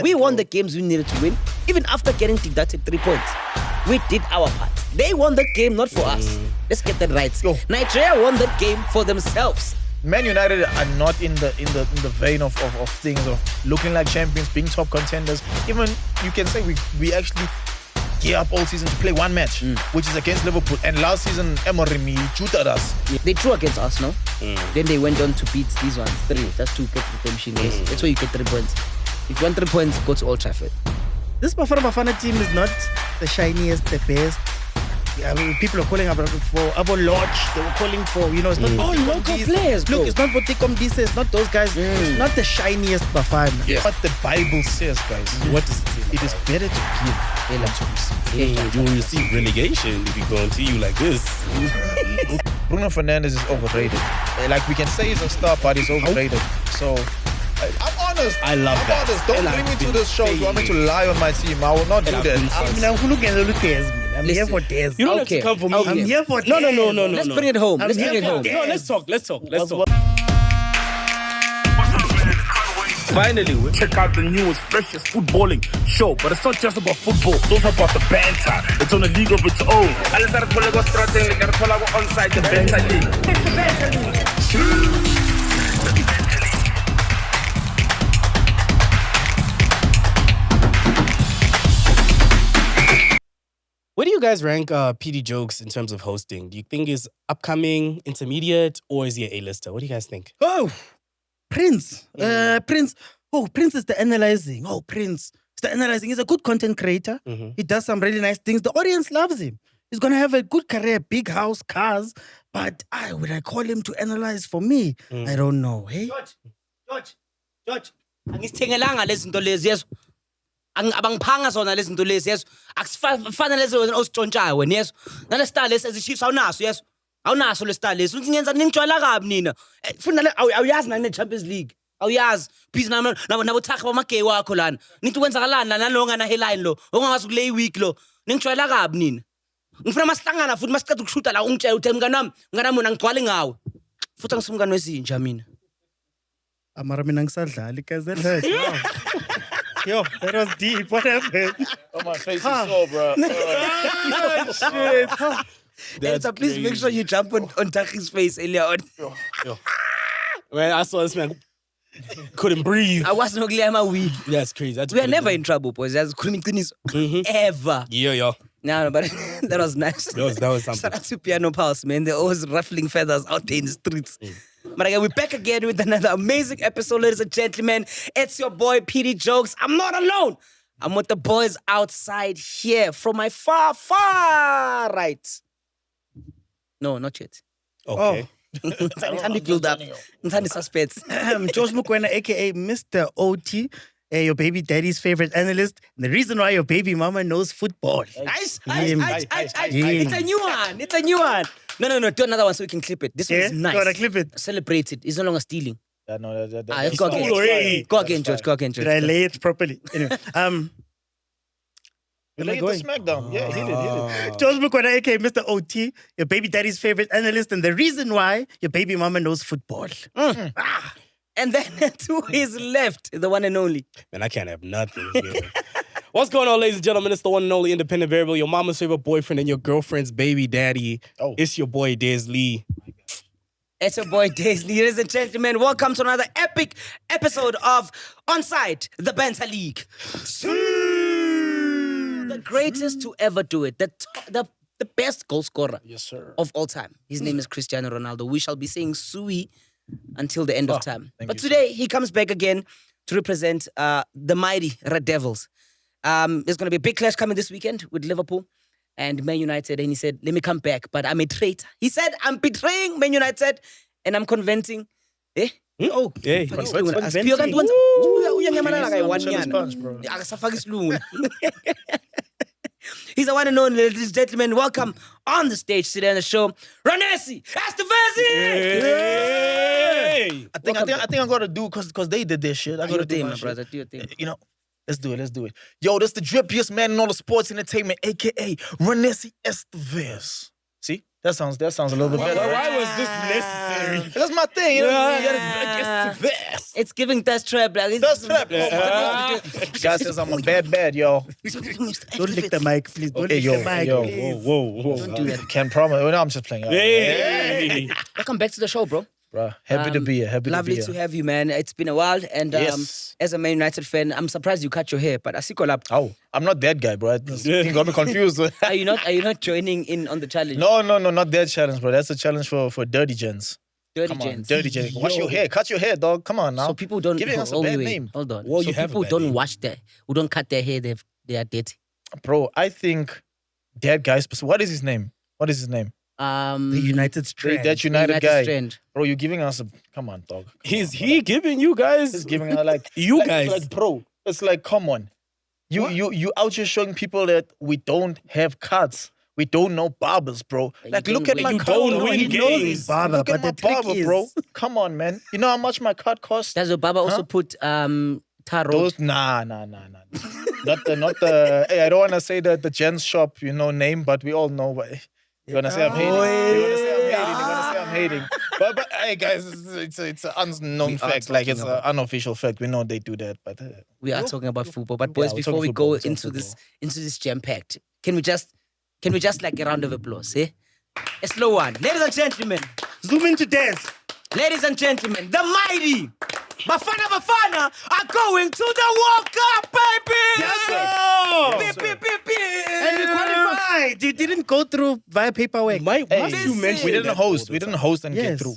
We won the games we needed to win, even after getting deducted 3 points. We did our part. They won the game, not for us. Let's get that right. Nigeria won the game for themselves. Man United are not in the vein of things of looking like champions, being top contenders. Even you can say we actually gear up all season to play one match, which is against Liverpool. And last season, Emery tutored us. Yeah, they drew against us, no? Then they went on to beat these ones 3. That's 2 get redemption. That's where you get 3 points. If you want 3 points, go to Old Trafford. This Bafana Bafana team is not the shiniest, the best. I mean, people are calling about for Abo Lodge. They were calling for, it's not all local players, bro. Look, it's not Botikom Disa, it's not those guys. It's not the shiniest Bafana. Yeah. What the Bible says, guys. What does it say? It is better to give than to receive. You will receive relegation if you continue like this. Bruno Fernandes is overrated. Like we can say he's a star, but he's overrated. So I'm honest. I love that. I'm honest. Don't bring me to this show. You want me to lie on my team? I will not do that. I'm here for Des. You don't have to come for me. I'm here for Des. No. Let's bring it home. I'm Let's bring here it for home. Des. No, let's talk. Finally, we check out the newest, freshest footballing show. But it's not just about football, it's also about the banter. It's on a league of its own. Onside the banter league. It's the banter league. Where do you guys rank PD Jokes in terms of hosting? Do you think is upcoming, intermediate, or is he an A-lister? What do you guys think? Oh, Prince. Prince. Oh, Prince is the analyzing. Oh, Prince is the analyzing. He's a good content creator. He does some really nice things. The audience loves him. He's going to have a good career, big house, cars. But would I call him to analyze for me? I don't know. Hey? George. Angisithengelanga lezi zinto lezi yeso. Abangiphanga zona lezi zinto lezi yeso. Akusifana lezi ositshontshayo wena yeso. Nale star lezi ezichiefs awunaso yeso. Awunaso le star lezi. Uthi ngenza ningijwayela kabi nina. Funa le awuyazi nane Champions League. Awuyazi. Please nabo thakha bamagay wakho lana. Nithi kwenzakalana nalonga na headline lo. Ongazi kulay week lo. Ningijwayela kabi nina. Ngifuna masihlangana futhi masiceda ukushuta la ungitshela uthi mnganami mina ngigcwale ngawe. Futhi angisumngane wezinja mina. Amara mina ngisadlali kaze. Yo, that was deep. What happened? Oh, my face is sore, bro. Shit. So please make sure you jump on Takhi's face earlier on. Yo. Man, I saw this man couldn't breathe. I wasn't going to my week. That's crazy. We are never in trouble, boys. That's ever. Yeah. No, but that was nice. That was something. Shout out to Piano Pulse, man. They're always ruffling feathers out there in the streets. But again, we're back again with another amazing episode, ladies and gentlemen. It's your boy, PD Jokes. I'm not alone. I'm with the boys outside here from my far, far right. No, not yet. Okay. It's build up. It's suspense. George Mukwena, a.k.a. Mr. OT. Your baby daddy's favorite analyst. And the reason why your baby mama knows football. Nice. It's a new one. No. Do another one so we can clip it. This one is nice. Gotta clip it. Celebrate it. It's no longer stealing. Go again, George. Did I lay it properly? Anyway, He laid the smackdown. Yeah, he did. George Mukwena, a.k.a. Mr. OT, your baby daddy's favorite analyst, and the reason why your baby mama knows football. And then to his left, the one and only. Man, I can't have nothing here. What's going on, ladies and gentlemen? It's the one and only independent variable, your mama's favorite boyfriend and your girlfriend's baby daddy. Oh. It's your boy, Des Lee. It's your boy, Des Lee. Ladies and gentlemen, welcome to another epic episode of Onside, the Banter League. The greatest to ever do it. The best goal scorer of all time. His name is Cristiano Ronaldo. We shall be saying Sui until the end of time. But today, he comes back again to represent the mighty Red Devils. There's going to be a big clash coming this weekend with Liverpool and Man United. And he said, let me come back, but I'm a traitor. He said, I'm betraying Man United and I'm conventing. Oh, Hey, He's the one and only, ladies and gentlemen. Welcome on the stage today on the show, Ronessi. That's the Hey! I think I got to do because they did their shit. I got to do my my shit. brother. Do your thing. Let's do it. Yo, that's the drippiest man in all the sports entertainment, a.k.a. Ronessi Estevez. See? That sounds a little bit better. Why was this necessary? That's my thing. You know, you gotta, It's giving thirst trap. Like, Thirst trap. Guy says I'm a bad, yo. Don't lick the mic, please. Don't Okay, lick the mic, yo, please. Whoa. Don't do that. Can't promise. No, I'm just playing. Hey. Welcome back to the show, bro. Bro, happy to be here. Happy Lovely to be to here. have you, man. It's been a while, and Yes. as a Man United fan, I'm surprised you cut your hair. But I see collab. Oh, I'm not that guy, bro. You got me confused. Are you not joining in on the challenge? No, not that challenge, bro. That's a challenge for dirty gents. Dirty Come on, gents. dirty gents. Wash your hair. Cut your hair, dog. Come on now. So people don't. Giving us a oh, bad wait, name. Hold on. Well, so you have a people bad don't name. wash their, who don't cut their hair. They are dirty. Bro, I think that guy. What is his name? The United Strand. That United guy. Strand. Bro, you're giving us a. Come on, dog. Is he giving you guys? He's giving us like You like, guys. like, bro. It's like, come on. You out here showing people that we don't have cuts. We don't know barbers, bro. Like, don't look at win. my You cut. don't bro. win He knows games. his Barber, Look at but my the trick barber, is- bro. Come on, man. You know how much my cut costs? Does your barber also put taro? Those nah. not the. Hey, I don't want to say the gents shop, name, but we all know. But you're gonna say I'm hating. But hey, guys, it's an unknown We are fact. Like it's talking an unofficial fact. We know they do that, but We are talking about football, but boys, we're before talking we football, go we're talking into this jam packed, can we just like a round of applause, eh? A slow one, ladies and gentlemen. Zoom into dance. Ladies and gentlemen, the mighty Bafana Bafana are going to the World Cup, baby! Yes, sir. Yes, Beep, beep, beep, beep. And you qualified. You didn't go through via paperwork. Must you mention we didn't that host. all the We didn't host and Yes. get through.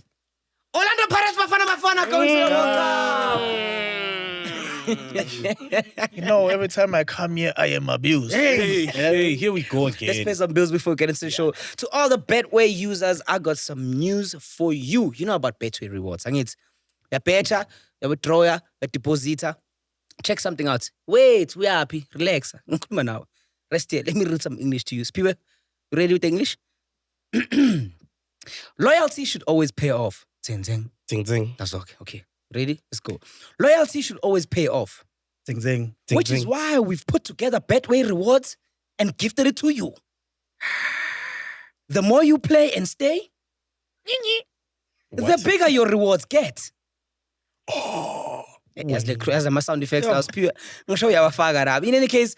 Orlando Pirates Bafana Bafana going to the World Cup. Every time I come here, I am abused. Hey, here we go Let's again. pay some bills before we get into the show. To all the Betway users, I got some news for you. You know about Betway rewards. And it's a betcha, a withdrawer, a depositor. Check something out. Wait, we are happy. Relax. Come on now. Rest here. Let me read some English to you. Spiwe, you ready with English? Loyalty should always pay off. Zing, zing. Zing, zing. That's okay. Okay. Ready? Let's go. Loyalty should always pay off. Zing, zing. Zing, Which is zing. why we've put together Betway rewards and gifted it to you. The more you play and stay, the What? bigger your rewards get. As my sound effects, I was pure. I'm gonna show you how I figured out. In any case,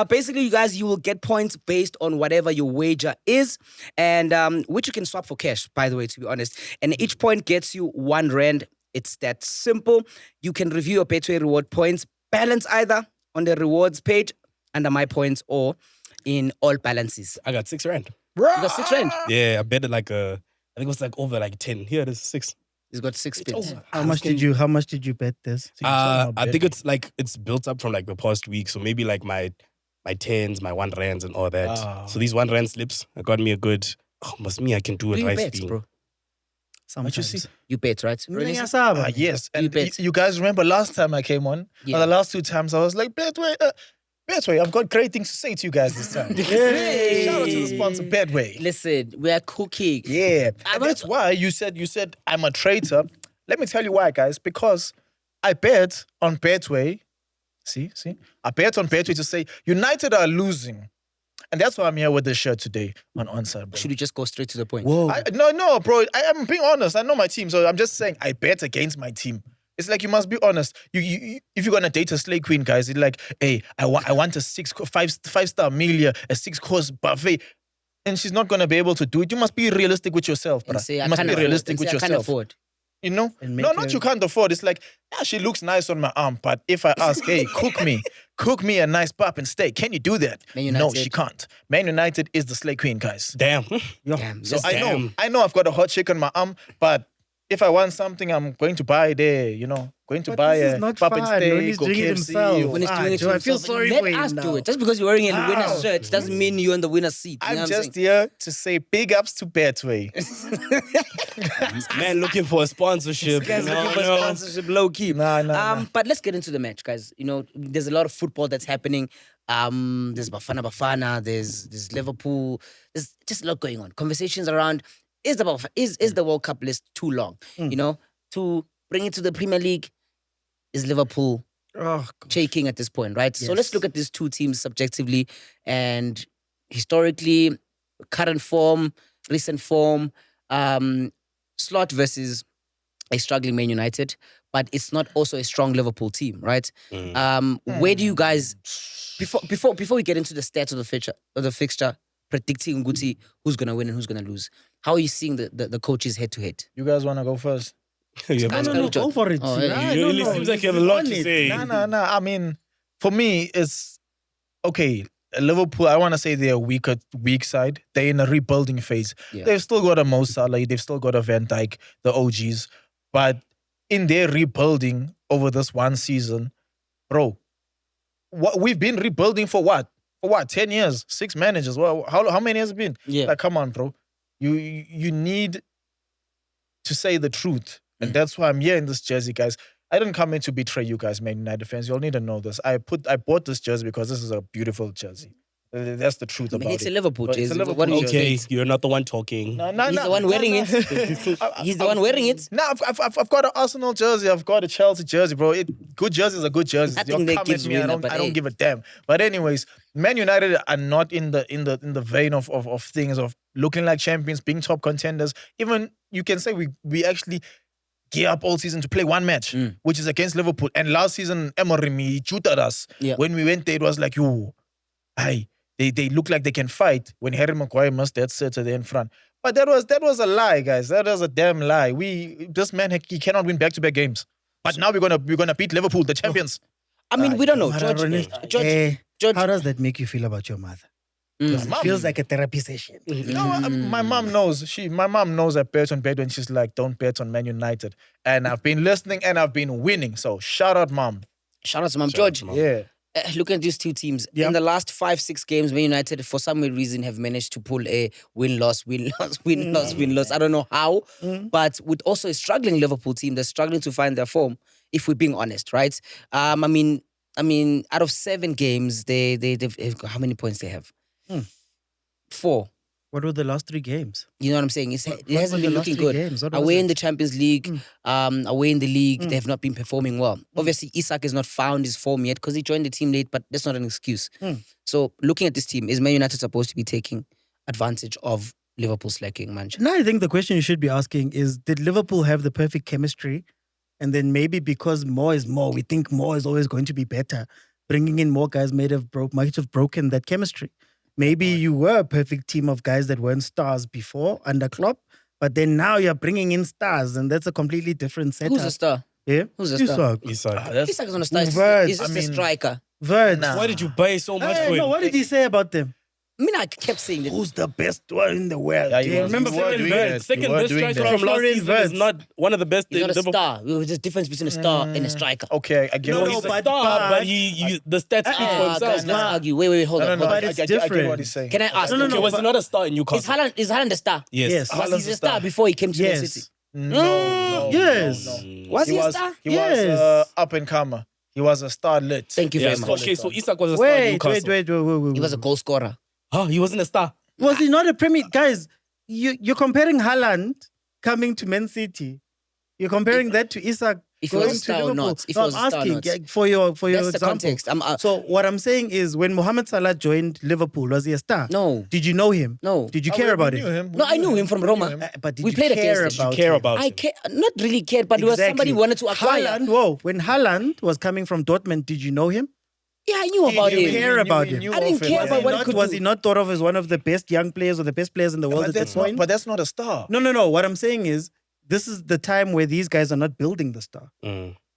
basically, you guys, you will get points based on whatever your wager is, and which you can swap for cash, by the way, to be honest. And each point gets you R1. It's that simple. You can review your Betway reward points balance either on the rewards page under my points or in all balances. I got R6. You got R6. Yeah, I bet it I think it was like over like 10. Here it is 6. He's got 6 spins. How much did you bet this? I think it's built up from like the past week. So maybe like my 10s, my R1 and all that. So these R1 slips got me a good. Must me I can do Do it you right bet, spin. bro? Sometimes. What you see? You bet, right? Ronessi? Yes, and bet. you guys remember last time I came on? Yeah. Or the last 2 times I was like, Betway, I've got great things to say to you guys this time. Hey. Shout out to the sponsor, Betway. Listen, we are cooking. Yeah, and that's why you said I'm a traitor. Let me tell you why, guys. Because I bet on Betway. See, I bet on Betway to say United are losing, and that's why I'm here with this shirt today on onside, bro. Should we just go straight to the point? Whoa. No, bro. I am being honest. I know my team, so I'm just saying I bet against my team. It's like you must be honest. You if you're gonna date a slay queen, guys, it's like, hey, I want a 5-star meal, a 6-course buffet. And she's not gonna be able to do it. You must be realistic with yourself, bro. And say, You I must can't be afford. realistic And with say, I can't yourself. afford. You know? And make Not her- you can't afford. It's like, yeah, she looks nice on my arm, but if I ask, hey, cook me a nice pap and steak, can you do that? Man No, United. she can't. Man United is the slay queen, guys. Damn. Damn, So just Damn. I know I've got a hot chick on my arm, but if I want something, I'm going to buy there, going to But buy this a is not pap and fun. When steak he's or doing it KFC. himself. when he's Ah, doing it Joe, to I feel himself, sorry let for him us do now. it. Just because you're wearing a How? winner's shirt doesn't mean you're in the winner's seat. You know I'm what just saying? here to say big ups to Betway. Man looking for a sponsorship. Guys No, looking for no. sponsorship, low key. Nah. But let's get into the match, guys. There's a lot of football that's happening. There's Bafana Bafana. There's Liverpool. There's just a lot going on. Conversations around is the World Cup list too long? To bring it to the Premier League, is Liverpool Oh, God. shaking at this point, right? So let's Yes. look at these two teams subjectively and historically, current form, recent form. slot versus a struggling Man United, but it's not also a strong Liverpool team, right? Where do you guys before we get into the stats of the fixture, predicting Guti who's gonna win and who's gonna lose? How are you seeing the coaches head to head? You guys want to go first? Yeah, Guys, No, go for it. Oh, Nah, it seems like you have a lot to say. Nah. I mean, for me, it's okay. Liverpool, I want to say they're weak side. They're in a rebuilding phase. Yeah. They've still got a Mo Salah. They've still got a Van Dijk, the OGs. But in their rebuilding over this one season, bro, we've been rebuilding for what? For what? 10 years? 6 managers? Well, how many has it been? Yeah. Like, come on, bro. You need to say the truth. And that's why I'm here in this jersey, guys. I didn't come in to betray you guys, Man United fans. You'll need to know this. I bought this jersey because this is a beautiful jersey. That's the truth about It's it. a Liverpool But it's jersey. a Liverpool What do you Okay, expect? you're not the one talking. No, He's the one wearing it. He's the one wearing it. No, I've got an Arsenal jersey. I've got a Chelsea jersey, bro. Good jerseys are good jerseys. I think You'll they come gives at me, winner, but I don't hey. give a damn. But anyways, Man United are not in the vein of things of looking like champions, being top contenders. Even you can say we actually gear up all season to play one match, which is against Liverpool. And last season, Emery, he tutored us. Yeah. When we went there, it was like, they look like they can fight when Harry Maguire must that sitter there in front. But that was a lie, guys. That was a damn lie. This man, he cannot win back-to-back games. But now we're gonna beat Liverpool, the champions. I mean, we don't know. Mara, George, how does that make you feel about your mother? It feels like a therapy session. No, my mom knows. My mom knows I bet on when she's like, don't bet on Man United. And I've been listening and I've been winning. So shout out, mom. shout out to Mom. George, Yeah. looking at these two teams, in the last 5-6 games, Man United, for some weird reason, have managed to pull a win-loss. I don't know how, but with also a struggling Liverpool team, they're struggling to find their form, if we're being honest, right? I mean, out of 7 games, they've how many points they have? 4. What were the last 3 games? You know what I'm saying? It What hasn't were been the last looking 3 good. games? What was Away it? in the Champions League, away in the league, they have not been performing well. Obviously, Isak has not found his form yet because he joined the team late, but that's not an excuse. So looking at this team, is Man United supposed to be taking advantage of Liverpool slacking, man? Now I think the question you should be asking is, did Liverpool have the perfect chemistry? And then maybe because more is more, we think more is always going to be better. Bringing in more guys might have broken that chemistry. Maybe you were a perfect team of guys that weren't stars before under Klopp, but then now you're bringing in stars, and that's a completely different setup. Who's the star? Yeah? Who's the star? Isak. Isak. Isak is on the star. Verts. He's just a striker. Verts. Nah. Why did you buy so much for Hey, him? no, what did he say about them? I mean, I kept saying that. Who's the best one in the world? Yeah, Do you remember you were Florian doing Wirtz? that. Second You were best doing striker that. from last Florian season is Wirtz. not one of the best. He's not a Liverpool- star. There's a difference between a star and a striker. Okay, I get No, what no, he's He's a saying. star, but the stats speak for Guys, themselves. let's argue. Wait, hold on. No, But I it's get what different. he's saying. Can I ask? No, Okay, was he not a star in Newcastle? Is Haaland a star? Yes. Was Haaland's he a a star star. before he came to Man Yes. City? No. Yes. Was he a star? He Yes. was up and comer. He was a star lit. Thank you Yeah, very so, much. okay, so Isak was a star in Wait. Newcastle. He was a goal scorer. Huh? He wasn't a star. Was he not a Premier? Guys, you're comparing Haaland coming to Man City. You're comparing that to Isak If he was going a to star or Liverpool. not. If he No, was a I'm star or asking not. yeah, for your That's the example. context. So what I'm saying is, when Mohamed Salah joined Liverpool, was he a star? No. Did you know him? No. Did you Oh, care we about knew him? No, I knew him from Roma. But did We you played care against him. about Care him? about I him. not really cared, but it was somebody who wanted to acquire. Haaland, when Haaland was coming from Dortmund, did you know him? Yeah, I knew about Did you him. care about him? I didn't care about what he could Was do. he not thought of as one of the best young players or the best players in the world But at that that's point? not. But that's not a star. No. What I'm saying is, this is the time where these guys are not building the star.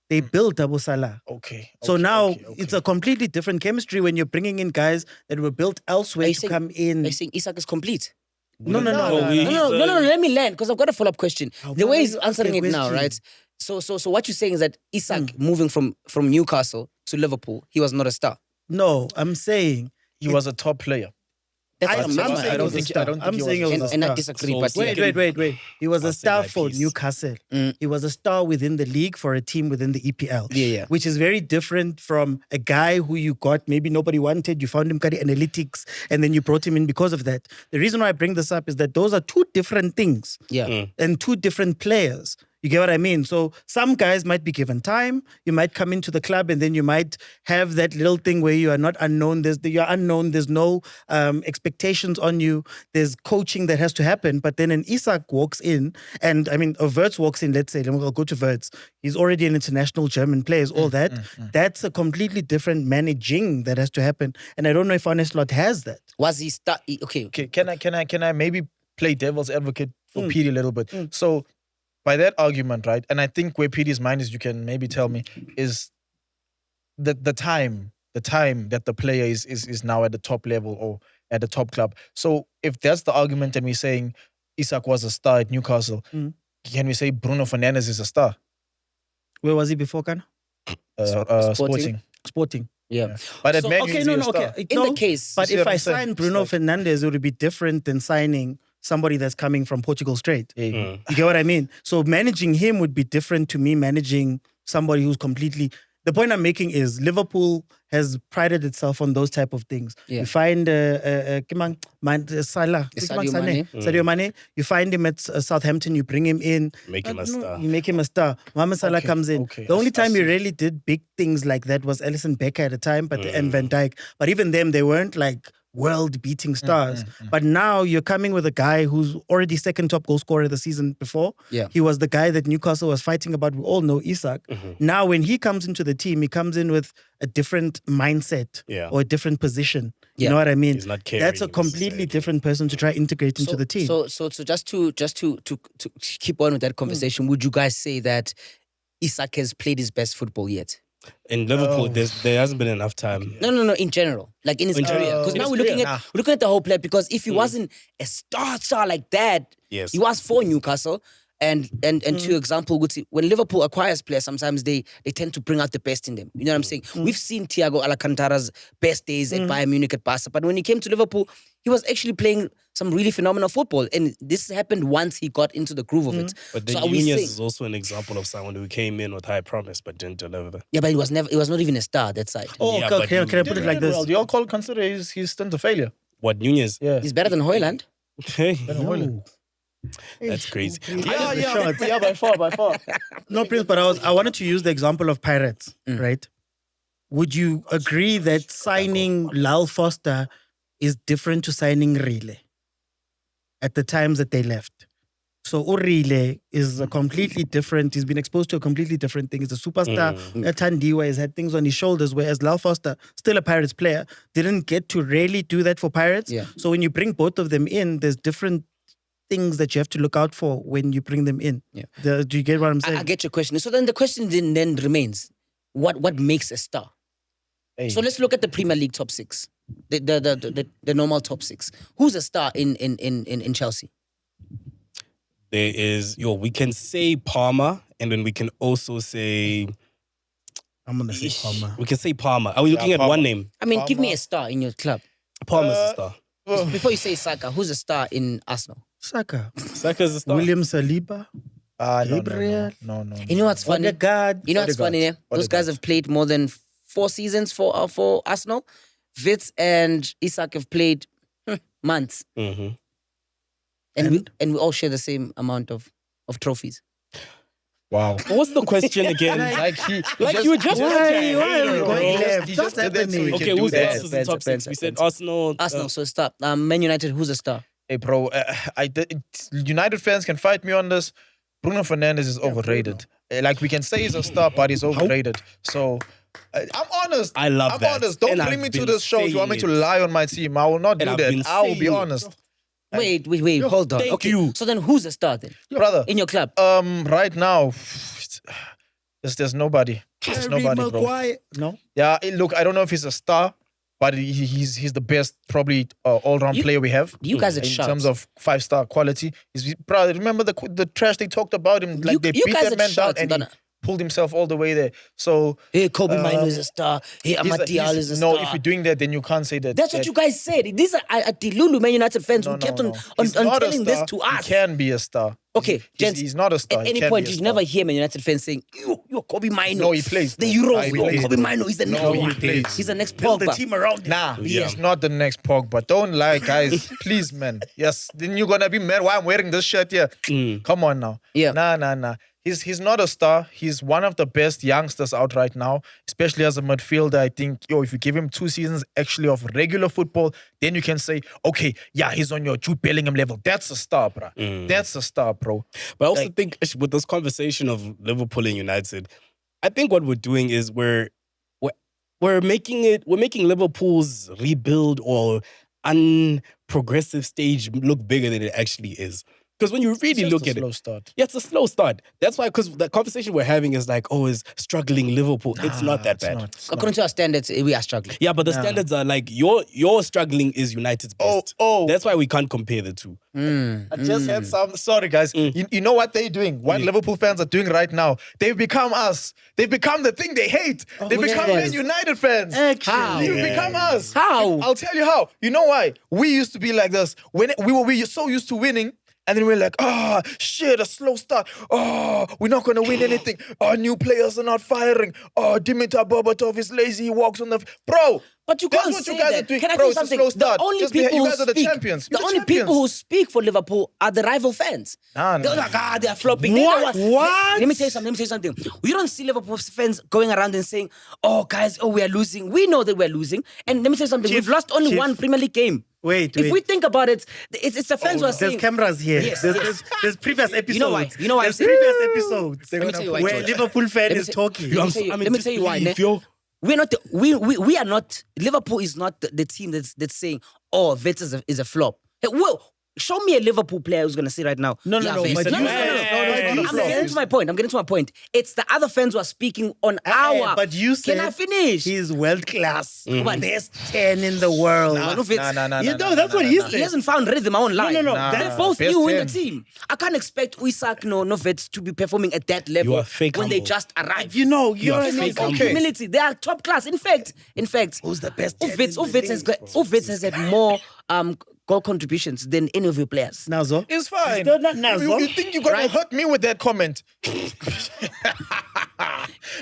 They built Abu Salah. Okay. So now okay. it's a completely different chemistry when you're bringing in guys that were built elsewhere Are you to saying- come in. I think Isak is complete. No. No, No, he's, let me land because I've got a follow-up question. The why way are he's you answering it asking a now, question? right? So what you're saying is that Isak moving from Newcastle to Liverpool, he was not a star. No, I'm saying He was a top player. That's I what I'm saying saying. I don't he was a think- star. I don't think I'm he was saying he a was a star. And I star. disagree, So but Wait. He was a I'll say star my for piece. Newcastle. He was a star within the league for a team within the EPL. Yeah. Which is very different from a guy who you got, maybe nobody wanted, you found him got the analytics, and then you brought him in because of that. The reason why I bring this up is that those are two different things yeah. and two different players. You get what I mean? So some guys might be given time. You might come into the club and then you might have that little thing where you are not unknown. You're unknown. There's no expectations on you. There's coaching that has to happen. But then an Isak walks in, and I mean, Wirtz walks in, let's say, I'll go to Wirtz. He's already an international German player, all that. That's a completely different managing that has to happen. And I don't know if Arneslot has that. Was he okay? Okay, can I maybe play devil's advocate for PD a little bit? So by that argument, right, and I think where PD's mind is, you can maybe tell me, is the time that the player is now at the top level or at the top club. So if that's the argument and we're saying Isak was a star at Newcastle, can we say Bruno Fernandes is a star? Where was he before, Kana? Sporting. Yeah. But at So, Man U, okay, is he no, a no, star? okay. In No, the case, But see if what I I'm saying? sign Bruno Fernandes, it would be different than signing somebody that's coming from Portugal straight. Yeah. You get what I mean? So managing him would be different to me managing somebody who's completely... The point I'm making is Liverpool has prided itself on those type of things. Yeah. You find Sadio Mane. You find him at Southampton. You bring him in. Make him a star. You make him a star. Mohamed Salah comes in. okay. The only I time he see. really did big things like that was Alisson Becker at the time, and Van Dijk. But even them, they weren't like world-beating stars. But now you're coming with a guy who's already second top goal scorer the season before. Yeah. He was the guy that Newcastle was fighting about. We all know Isak. Now when he comes into the team, he comes in with a different mindset or a different position. You Yeah. know what I mean? He's not carrying That's a completely necessarily. different person to try integrate into the team. So just to keep on with that conversation, would you guys say that Isak has played his best football yet? In Liverpool, there hasn't been enough time. No. In general, like in his career, because in now his we're looking career, at the whole player. Because if he wasn't a star like that, Yes. he was for Newcastle. And to your example, when Liverpool acquires players, sometimes they tend to bring out the best in them. You know what I'm saying? We've seen Thiago Alcantara's best days at Bayern Munich at Barca, but when he came to Liverpool, he was actually playing some really phenomenal football. And this happened once he got into the groove of it. But then So are we Nunez saying- is also an example of someone who came in with high promise but didn't deliver. Yeah, but he was not even a star that side. Oh, Yeah, okay, but okay, you- can I put it like this? Well, do y'all consider his stint a failure? What, Nunez? Yeah. He's better than Hoyland. Hey, No. that's crazy. Yeah, by far. No, Prince, but I wanted to use the example of Pirates, right? Would you agree that signing Lal Foster is different to signing Rile at the times that they left? So Rile is a completely different, he's been exposed to a completely different thing. He's a superstar. Tandiwa has had things on his shoulders, whereas Lal Foster, still a Pirates player, didn't get to really do that for Pirates. Yeah. So when you bring both of them in, there's different things that you have to look out for when you bring them in. Yeah. Do you get what I'm saying? I get your question. So then the question then remains: what makes a star? Hey. So let's look at the Premier League top six, the normal top six. Who's a star in Chelsea? There is, we can say Palmer, and then we can also say, I'm going to say Palmer. we can say Palmer. Are we looking at Palmer. one name? I mean, give me a star in your club. Palmer's a star. Before you say Saka, who's a star in Arsenal? Saka. Saka's a star. William Saliba. No. You know what's funny? Odegaard. You know what's funny? Yeah? Those guys have played more than 4 seasons for Arsenal. Witz and Isak have played months, Mm-hmm. and we all share the same amount of trophies. Wow. What's the question again? You were just Why are we bro. going left? He Just just did that so he happening. can Okay, do who's that. else was in top Depends, six? We said depends. Arsenal. Arsenal, so stop. Man United, who's a star? Hey, bro, United fans can fight me on this. Bruno Fernandes is overrated. Like, we can say he's a star, but he's overrated. So, I'm honest. I love I'm that. honest. Don't And bring I've me to been this show. You want me to saying it. lie on my team? I will not And do I've that. been I will be saying it. honest. Wait, hold on. Thank Okay, you. so then who's a star then Brother, in your club? right now, there's nobody. There's nobody, bro. Maguire. No? Yeah, look, I don't know if he's a star, but he's the best, probably all-round player we have. You guys are in sharps. terms of 5-star quality. Brother, remember the trash they talked about him? Like, they you beat guys that are man down sharps, and he Donna. pulled himself all the way there. So Hey, Kobe Mino is a star. Hey, Amatial is a star. no, if you're doing that, then you can't say that. That's what you guys said. These are Lulu Man United fans who kept on He's not a telling this star. to us. He can be a star. Okay, gents, he's not a star. At He any can point, be a you star. never hear Man United fans saying, you're Kobe Mino. No, he plays. The bro. Euros, He no, plays, Kobe bro. Mino, he's the next No, one. he plays. He's the next Build the Pogba. team around him. Nah, Yeah. he's not the next Pogba. Don't lie, guys. Please, man. Yes, then you're gonna be mad why I'm wearing this shirt here. Come on now. Yeah. Nah. He's not a star. He's one of the best youngsters out right now, especially as a midfielder. I think, if you give him 2 seasons actually of regular football, then you can say, okay, yeah, he's on your Jude Bellingham level. That's a star, bro. That's a star, bro. But I also think with this conversation of Liverpool and United, I think what we're doing is we're making Liverpool's rebuild or unprogressive stage look bigger than it actually is. Because when you really look at slow it, start. yeah, it's a slow start. That's why, because the conversation we're having is like, is struggling Liverpool. It's not that bad. According to our standards, we are struggling. Yeah, but the standards are like your struggling is United's best. That's why we can't compare the two. I just had some. Sorry, guys. You know what they're doing? What Liverpool fans are doing right now? They've become us. They've become the thing they hate. They've become Man United fans. Actually. You've become us. How? I'll tell you how. You know why? We used to be like this. When we were so used to winning. And then we're like, shit, a slow start. We're not going to win anything. New players are not firing. Dimitar Berbatov is lazy. He walks on the... Bro, But you that's can't what say you guys that. are doing. Can I Bro, tell you it's a something? slow start. The only Just people you who guys are the speak, champions. the You're only champions. people who speak for Liverpool are the rival fans. Nah. They're like, they are flopping. What? Let me tell you something. We don't see Liverpool fans going around and saying, guys, we are losing. We know that we're losing. And let me tell you something. We've lost only one Premier League game. Wait. If we think about it, it's the fans who are There's saying... cameras here. Yes, There's previous episodes. You know why I'm There's saying- previous episodes Let me tell you why, where George. Liverpool fan Let me is say- talking. Let me tell you why. Ne? We're not. We are not. Liverpool is not the team that's saying, Wits is a flop. Hey, well, show me a Liverpool player who's gonna say right now. No. Wits. But No. you I'm said- getting to my point. I'm getting to my point. It's the other fans who are speaking on our. But you said Can I finish? he's world class. But There's 10 in the world. One of Wits- That's what he He said. hasn't found rhythm. I won't lie. No. They're both Best new in 10. the team. I can't expect Isak no Wits to be performing at that level You are fake when they humble. just arrived. You know, You are you're fake Full humble. humility. They are top class. In fact, Who's the best 10 in the Uvits has had more goal contributions than any of your players. Nazo. It's fine. Still not Nazo. You think you're going to hurt me with that comment?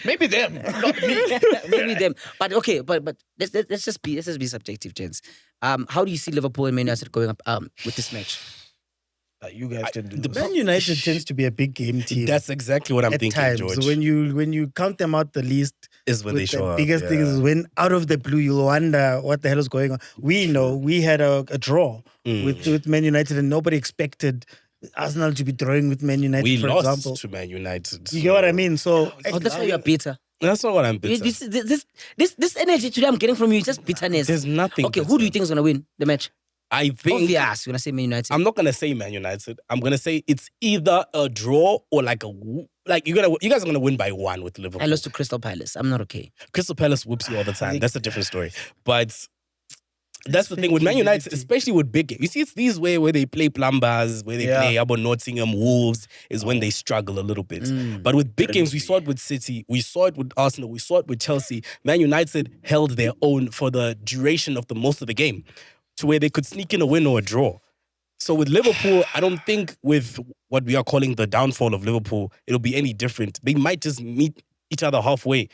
Maybe them, not me. Maybe them, but okay, but let's just be subjective, gents. How do you see Liverpool and Man United going up with this match? You guys can do this. Man United tends to be a big game team. That's exactly what I'm at thinking, times. George. When you count them out the least, is when with they show the up. biggest thing is when out of the blue you'll wonder what the hell is going on. We know we had a draw with Man United and nobody expected Arsenal to be drawing with Man United, We for lost example. to Man United. You get what I mean? So That's why you're bitter. That's not what I'm bitter. This energy today I'm getting from you is just bitterness. There's nothing. Okay, who do you think is gonna win the match? I think Obvious, you're gonna say Man United. I'm not gonna say Man United. I'm gonna say it's either a draw or like you guys are gonna win by 1 with Liverpool. I lost to Crystal Palace. I'm not okay. Crystal Palace whoops you all the time. That's a different story. But that's the thing with Man United, especially with big games. You see, it's these where they play plumbers, where they play about Nottingham, Wolves, is when they struggle a little bit. But with big games, we saw it with City, we saw it with Arsenal, we saw it with Chelsea. Man United held their own for the duration of the most of the game, to where they could sneak in a win or a draw. So with Liverpool, I don't think with what we are calling the downfall of Liverpool, it'll be any different. They might just meet each other halfway.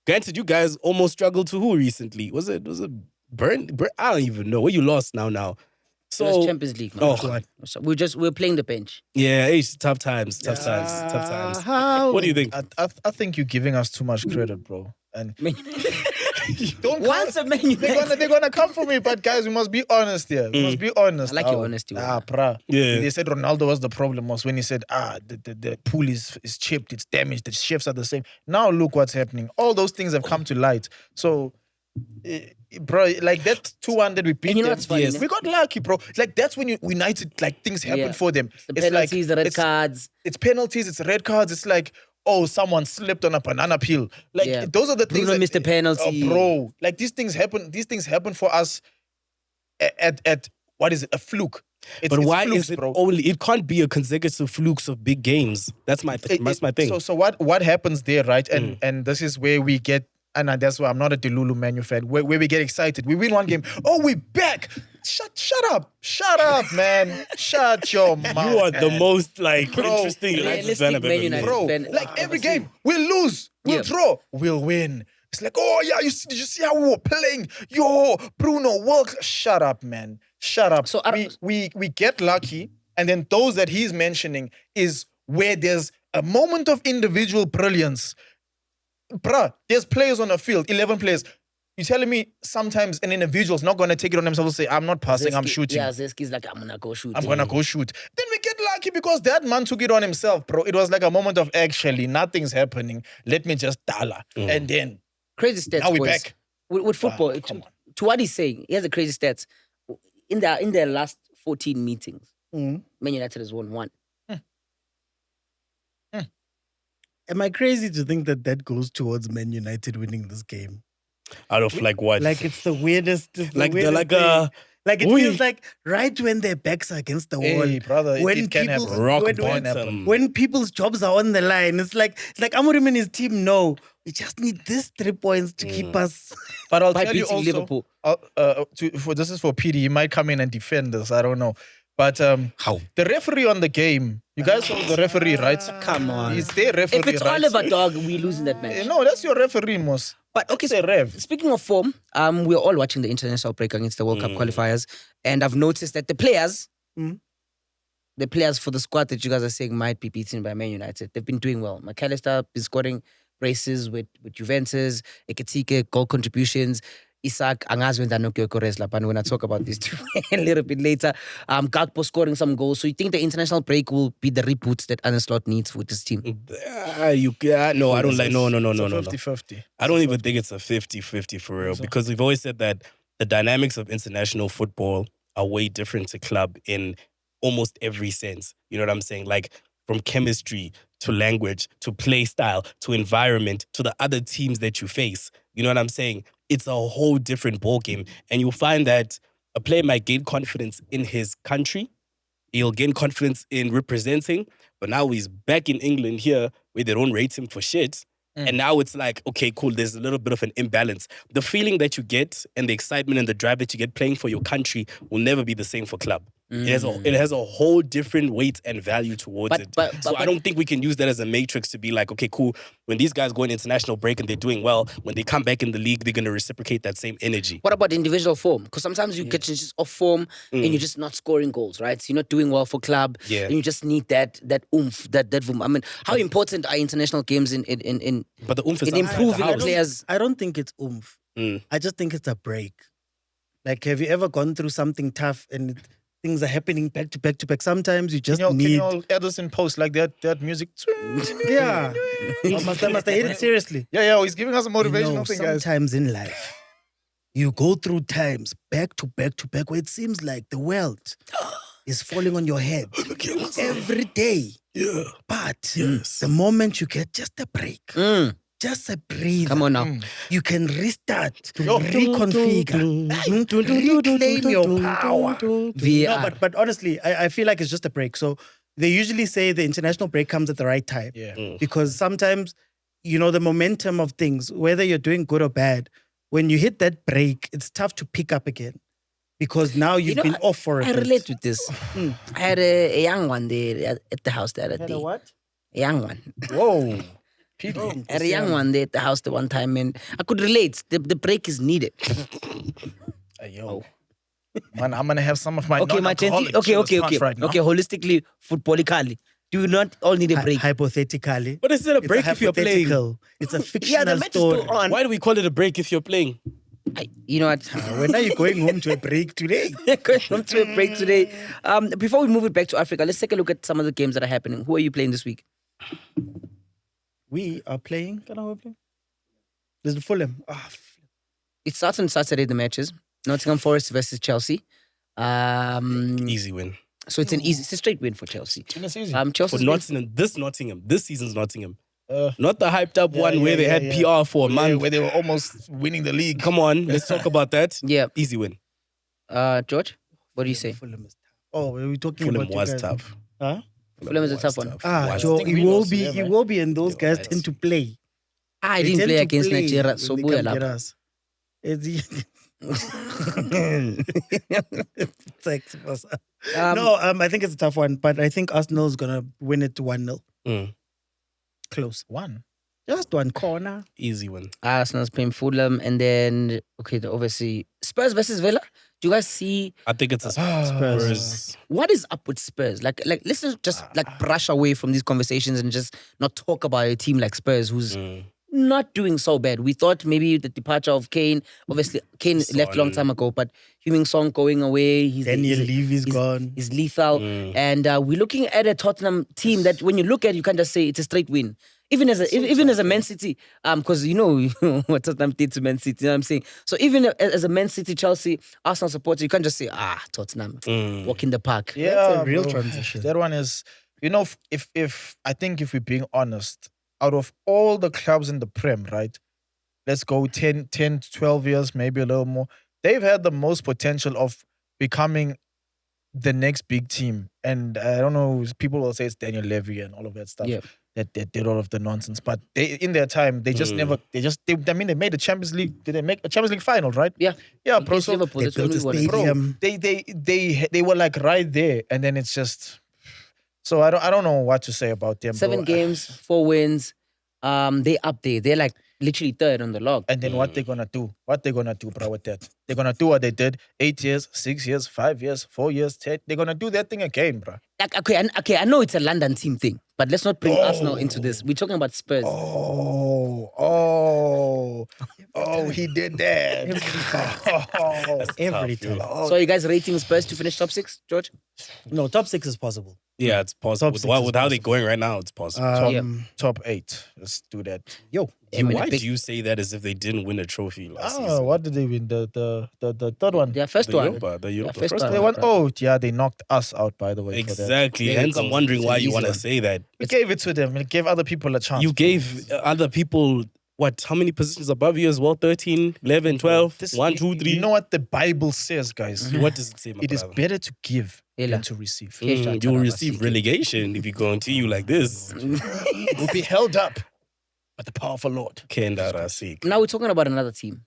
Granted, you guys almost struggled to who recently? Was it Burn? I don't even know. Where you lost now? So it's Champions League. Man. So we're playing the bench. Yeah, it's tough times. What do you think? I think you're giving us too much credit, bro. And don't Once a Man United. they're gonna come for me, but guys, we must be honest here. We must be honest. I like your honesty. Bruh. Yeah. They said Ronaldo was the problem was when he said, the pool is chipped, it's damaged, the shifts are the same. Now look what's happening. All those things have come to light. So, bro, like that 2-1 that we beat And you know them, what's funny, we got lucky, bro. Like that's when United, like things happen for them. The It's like penalties, the red cards. It's penalties, it's red cards. It's like, someone slipped on a banana peel. Like those are the things. Bruno missed a penalty. Bro. Like these things happen. These things happen for us at what is it? A fluke. But why flukes, is it bro. only? It can't be a consecutive flukes of big games. That's my thing. So what happens there, right? And this is where we get. And that's why I'm not a Delulu Man U fan. Where we get excited. We win one game. Oh, we're back. Shut up, man. Shut your mouth. You are the man. most like Bro, interesting United realistic fan I've Man ever United met. Bro, fan like I've every ever seen. game, we'll lose, we'll Yeah. draw, we'll win. It's like, oh yeah, did you see how we were playing? Yo, Bruno, shut up, man. Shut up. So, we get lucky, and then those that he's mentioning is where there's a moment of individual brilliance. Bruh, there's players on the field, 11 players. You're telling me sometimes an individual's not going to take it on themselves and say, I'm not passing, I'm shooting. Yeah, Zeski's like, I'm gonna go shoot. I'm gonna go shoot. Then we get lucky because that man took it on himself, bro. It was like a moment of actually nothing's happening. Let me just dollar. And then Crazy stats. now we're boys. back. With football. Come on. To what he's saying, he has the crazy stats. In their last 14 meetings, Man United has won 1. Am I crazy to think that goes towards Man United winning this game? Out of like what? Like it's the weirdest. It's the Like they're weirdest like thing. Like it we- feels like right when their backs are against the wall. Hey, brother, it can people's- happen. rock when- bottom. When people's jobs are on the line, it's like Amorim and his team know we just need these 3 points to keep us. But I'll By tell you beating also, Liverpool. this is for PD. He might come in and defend this. I don't know. But How? the referee on the game, you guys saw the referee, right? Come on. It's their referee, If it's right? Oliver, dog, we lose in that match. No, that's your referee, Mos. But okay, It's a rev. speaking of form, we're all watching the international break against the World Cup qualifiers, and I've noticed that the players for the squad that you guys are saying might be beaten by Man United, they've been doing well. McAllister been scoring braces with Juventus, Ekitike, goal contributions. Isak, Angu, and when I talk about these two a little bit later, Gakpo scoring some goals. So you think the international break will be the reboot that Arne Slot needs with this team? No, I don't like. No. 50-50. I don't even think it's a 50-50 for real because we've always said that the dynamics of international football are way different to club in almost every sense. You know what I'm saying? Like from chemistry to language to play style to environment to the other teams that you face. You know what I'm saying? It's a whole different ballgame. And you'll find that a player might gain confidence in his country. He'll gain confidence in representing. But now he's back in England here where they don't rate him for shit. And now it's like, okay, cool, there's a little bit of an imbalance. The feeling that you get and the excitement and the drive that you get playing for your country will never be the same for club. It has a whole different weight and value towards it. So I don't think we can use that as a matrix to be like, okay, cool, when these guys go on international break and they're doing well, when they come back in the league, they're going to reciprocate that same energy. What about individual form? Because sometimes you get just off form and you're just not scoring goals, right? So you're not doing well for club. Yeah. And you just need that oomph, that boom. I mean, how important are international games in But the oomph is in outside improving the house. players? I don't think it's oomph. I just think it's a break. Like, have you ever gone through something tough and things are happening back to back to back? Sometimes you just Can need. you all add this in post like that music? Yeah. must I hit it seriously? Yeah, he's giving us a motivational thing, guys. Sometimes in life, you go through times back to back to back where it seems like the world is falling on your head every day. Yeah. But the moment you get just a break, just a breather, Come on now. you can restart, reconfigure, reclaim your power. VAR. No, but honestly, I feel like it's just a break. So they usually say the international break comes at the right time. Yeah. Because sometimes, the momentum of things, whether you're doing good or bad, when you hit that break, it's tough to pick up again. Because now you've been off for a I bit. relate with this. I had a young one there at the house the other day. What? A young one. Whoa. I had a young one there at the house the one time, and I could relate. The break is needed. Yo. Man, I'm going to have some of my Okay, my non-alcoholic okay. Chillers punch right now. Okay, holistically, footballically, do you not all need a break? Hypothetically. But it's not a break if you're playing. hypothetical. It's a Yeah, fictional the match is story. still on. Why do we call it a break if you're playing? You know what? When are you going home to a break today? Going on to a break today. Before we move it back to Africa, let's take a look at some of the games that are happening. Who are you playing this week? We are playing. Can I play? There's the Fulham. It starts on Saturday, the matches. Nottingham Forest versus Chelsea. Easy win. So it's a straight win for Chelsea. It's easy. For Chelsea's Nottingham, this season's Nottingham. Not the hyped up one where they had PR for a month. Where they were almost winning the league. Come on, let's talk about that. Yeah. Easy win. George, what do you say? Fulham is tough. Oh, were we talking Fulham about you was guys? tough. Huh? Fulham is a was tough one. Joe, think it we will lost be, to them, it right? will be, and those They were guys tend to play. I They didn't tend play to against play Nigeria, when so they buya come get lapho. us. It's Thanks, boss. No, I think it's a tough one, but I think Arsenal's gonna win it 1-0. Close. One. Just one corner. Easy one. Arsenal's playing Fulham, and then obviously Spurs versus Villa. Do you guys see I think it's a Spurs. what is up with Spurs? Like let's just brush away from these conversations and just not talk about a team like Spurs who's not doing so bad. We thought maybe the departure of Kane, obviously Kane left a long time ago, but Heung-min Son going away, Daniel Levy's gone. He's lethal, and we're looking at a Tottenham team that when you look at it, you can't just say it's a straight win. Even as a Man City, because you know what Tottenham did to Man City, you know what I'm saying? So even as a Man City, Chelsea, Arsenal supporter, you can't just say, Tottenham, walk in the park. Yeah, That's a real bro. transition. That one is, if I think if we're being honest, out of all the clubs in the Prem, right? Let's go 10 to 12 years, maybe a little more. They've had the most potential of becoming the next big team. And I don't know, people will say it's Daniel Levy and all of that stuff. Yeah. That did all of the nonsense. But in their time, they just never, they made the Champions League. Did they make a Champions League final, right? Yeah. Yeah, bro. Against So Liverpool, They that's when built a we won it. stadium. they were like right there, and then it's just. So I don't know what to say about them. 7 bro. games, 4 wins. They up there. They're like literally third on the log. And then what they gonna do? What they gonna do, bro? With that, they're gonna do what they did 8 years, 6 years, 5 years, 4 years, 10. They're gonna do that thing again, bro. Like, okay, I know it's a London team thing, but let's not bring Arsenal into this. We're talking about Spurs. He did that. Every tough, time. So are you guys rating Spurs to finish top 6, George? No, top 6 is possible. Yeah, it's possible. Top six With is how they're going right now, it's possible. Top 8. Let's do that. Why do you say that as if they didn't win a trophy last season? What did they win? The third one. Their first The one. Europa, the Europa, first first one. They one. won. They knocked us out, by the way. For that. Exactly. Yeah, Hence, I'm wondering why an you easy want to one. say that. We gave it to them. We gave other people a chance. You gave other people, how many positions above you as well? 13, 11, 12, 1, 2, 3. You know what the Bible says, guys? What does it say, my It is brother? better to give Ela. than to receive. You will receive relegation if you continue like this. Will be held up by the powerful Lord. Kendara Sik. Now we're talking about another team,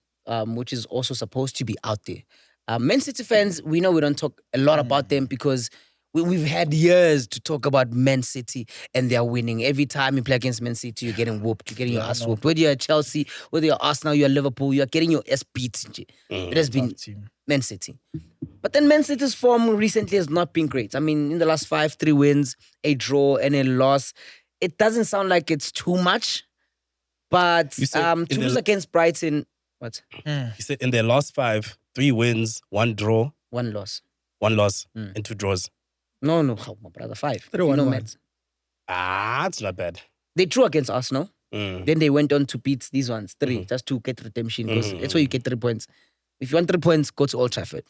which is also supposed to be out there. Man City fans, we know we don't talk a lot about them because we've had years to talk about Man City and they're winning. Every time you play against Man City, you're getting whooped. You're getting your ass whooped. Whether you're at Chelsea, whether you're Arsenal, you're Liverpool, you're getting your ass beat. It has been Team. Man City. But then Man City's form recently has not been great. I mean, in the last 5, 3 wins, a draw and a loss. It doesn't sound like it's too much. But You said to in lose the- against Brighton, what? You said in their last 5, 3 wins, 1 draw, 1 loss. 1 loss, and 2 draws. No, oh, my brother, 5. 3-1-1. No, maths. It's not bad. They drew against Arsenal. Mm. Then they went on to beat these ones, 3, just to get redemption. Because that's where you get 3 points. If you want 3 points, go to Old Trafford.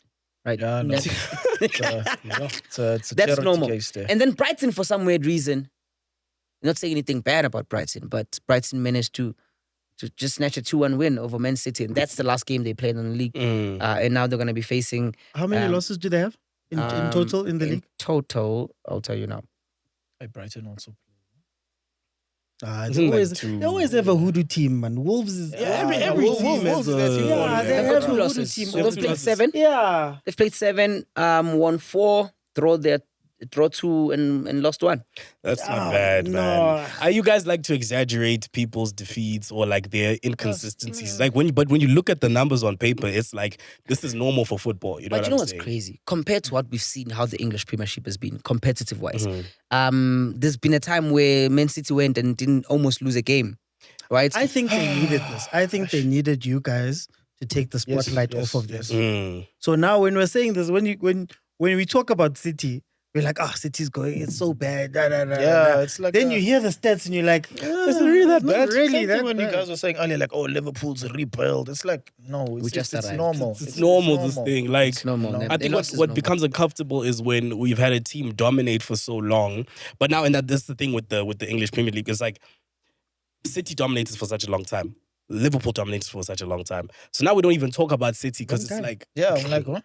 Right? Yeah, no. That- It's a That's charity normal. case there. And then Brighton, for some weird reason, not saying anything bad about Brighton, but Brighton managed to just snatch a 2-1 win over Man City. And that's the last game they played in the league. And now they're going to be facing... How many losses do they have in total in the league? Total, I'll tell you now. Hey, Brighton also. Isn't like They always have a hoodoo team, man. Wolves is every Wolves team has is a- yeah, they They've have got a 2 hoodoo losses. team. So they've played 7. Yeah. They've played 7, won 4, draw 2, and lost 1. That's not bad, man. You guys like to exaggerate people's defeats or like their inconsistencies. Like when you look at the numbers on paper, it's like this is normal for football. You know But what you know I'm what's saying? crazy? Compared to what we've seen, how the English Premiership has been, competitive-wise, there's been a time where Man City went and didn't almost lose a game, right? I think they needed this. I think they needed you guys to take the spotlight off of this. So now when we're saying this, when we talk about City, we're like, City's going, it's so bad. Yeah, it's like then you hear the stats and you're like, is it really that bad? Really Same that thing when you bad. guys were saying earlier, like, Liverpool's rebuild. It's like, no, it's just it's arrived. normal. It's normal, this thing. Like, It's normal. No. They I think lost is what normal. becomes uncomfortable is when we've had a team dominate for so long. But now, and that's the thing with the English Premier League, it's like City dominated for such a long time. Liverpool dominated for such a long time. So now we don't even talk about City because it's like Yeah, I'm like, what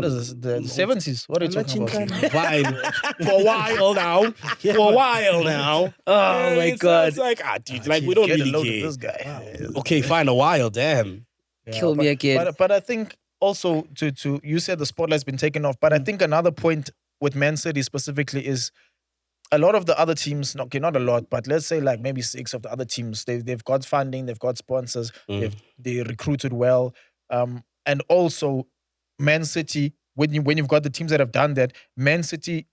is this? The 70s? What are you talking about? for a while now. For a while now. Oh my God. It's like, dude, like we don't Get a really load of care. this guy. Okay, fine, a while, damn. Kill me again. But I think also to you said the spotlight's been taken off, but I think another point with Man City specifically is a lot of the other teams, not a lot, but let's say like maybe 6 of the other teams, they've got funding, they've got sponsors, they recruited well, and also Man City. When you've got the teams that have done that, Man City,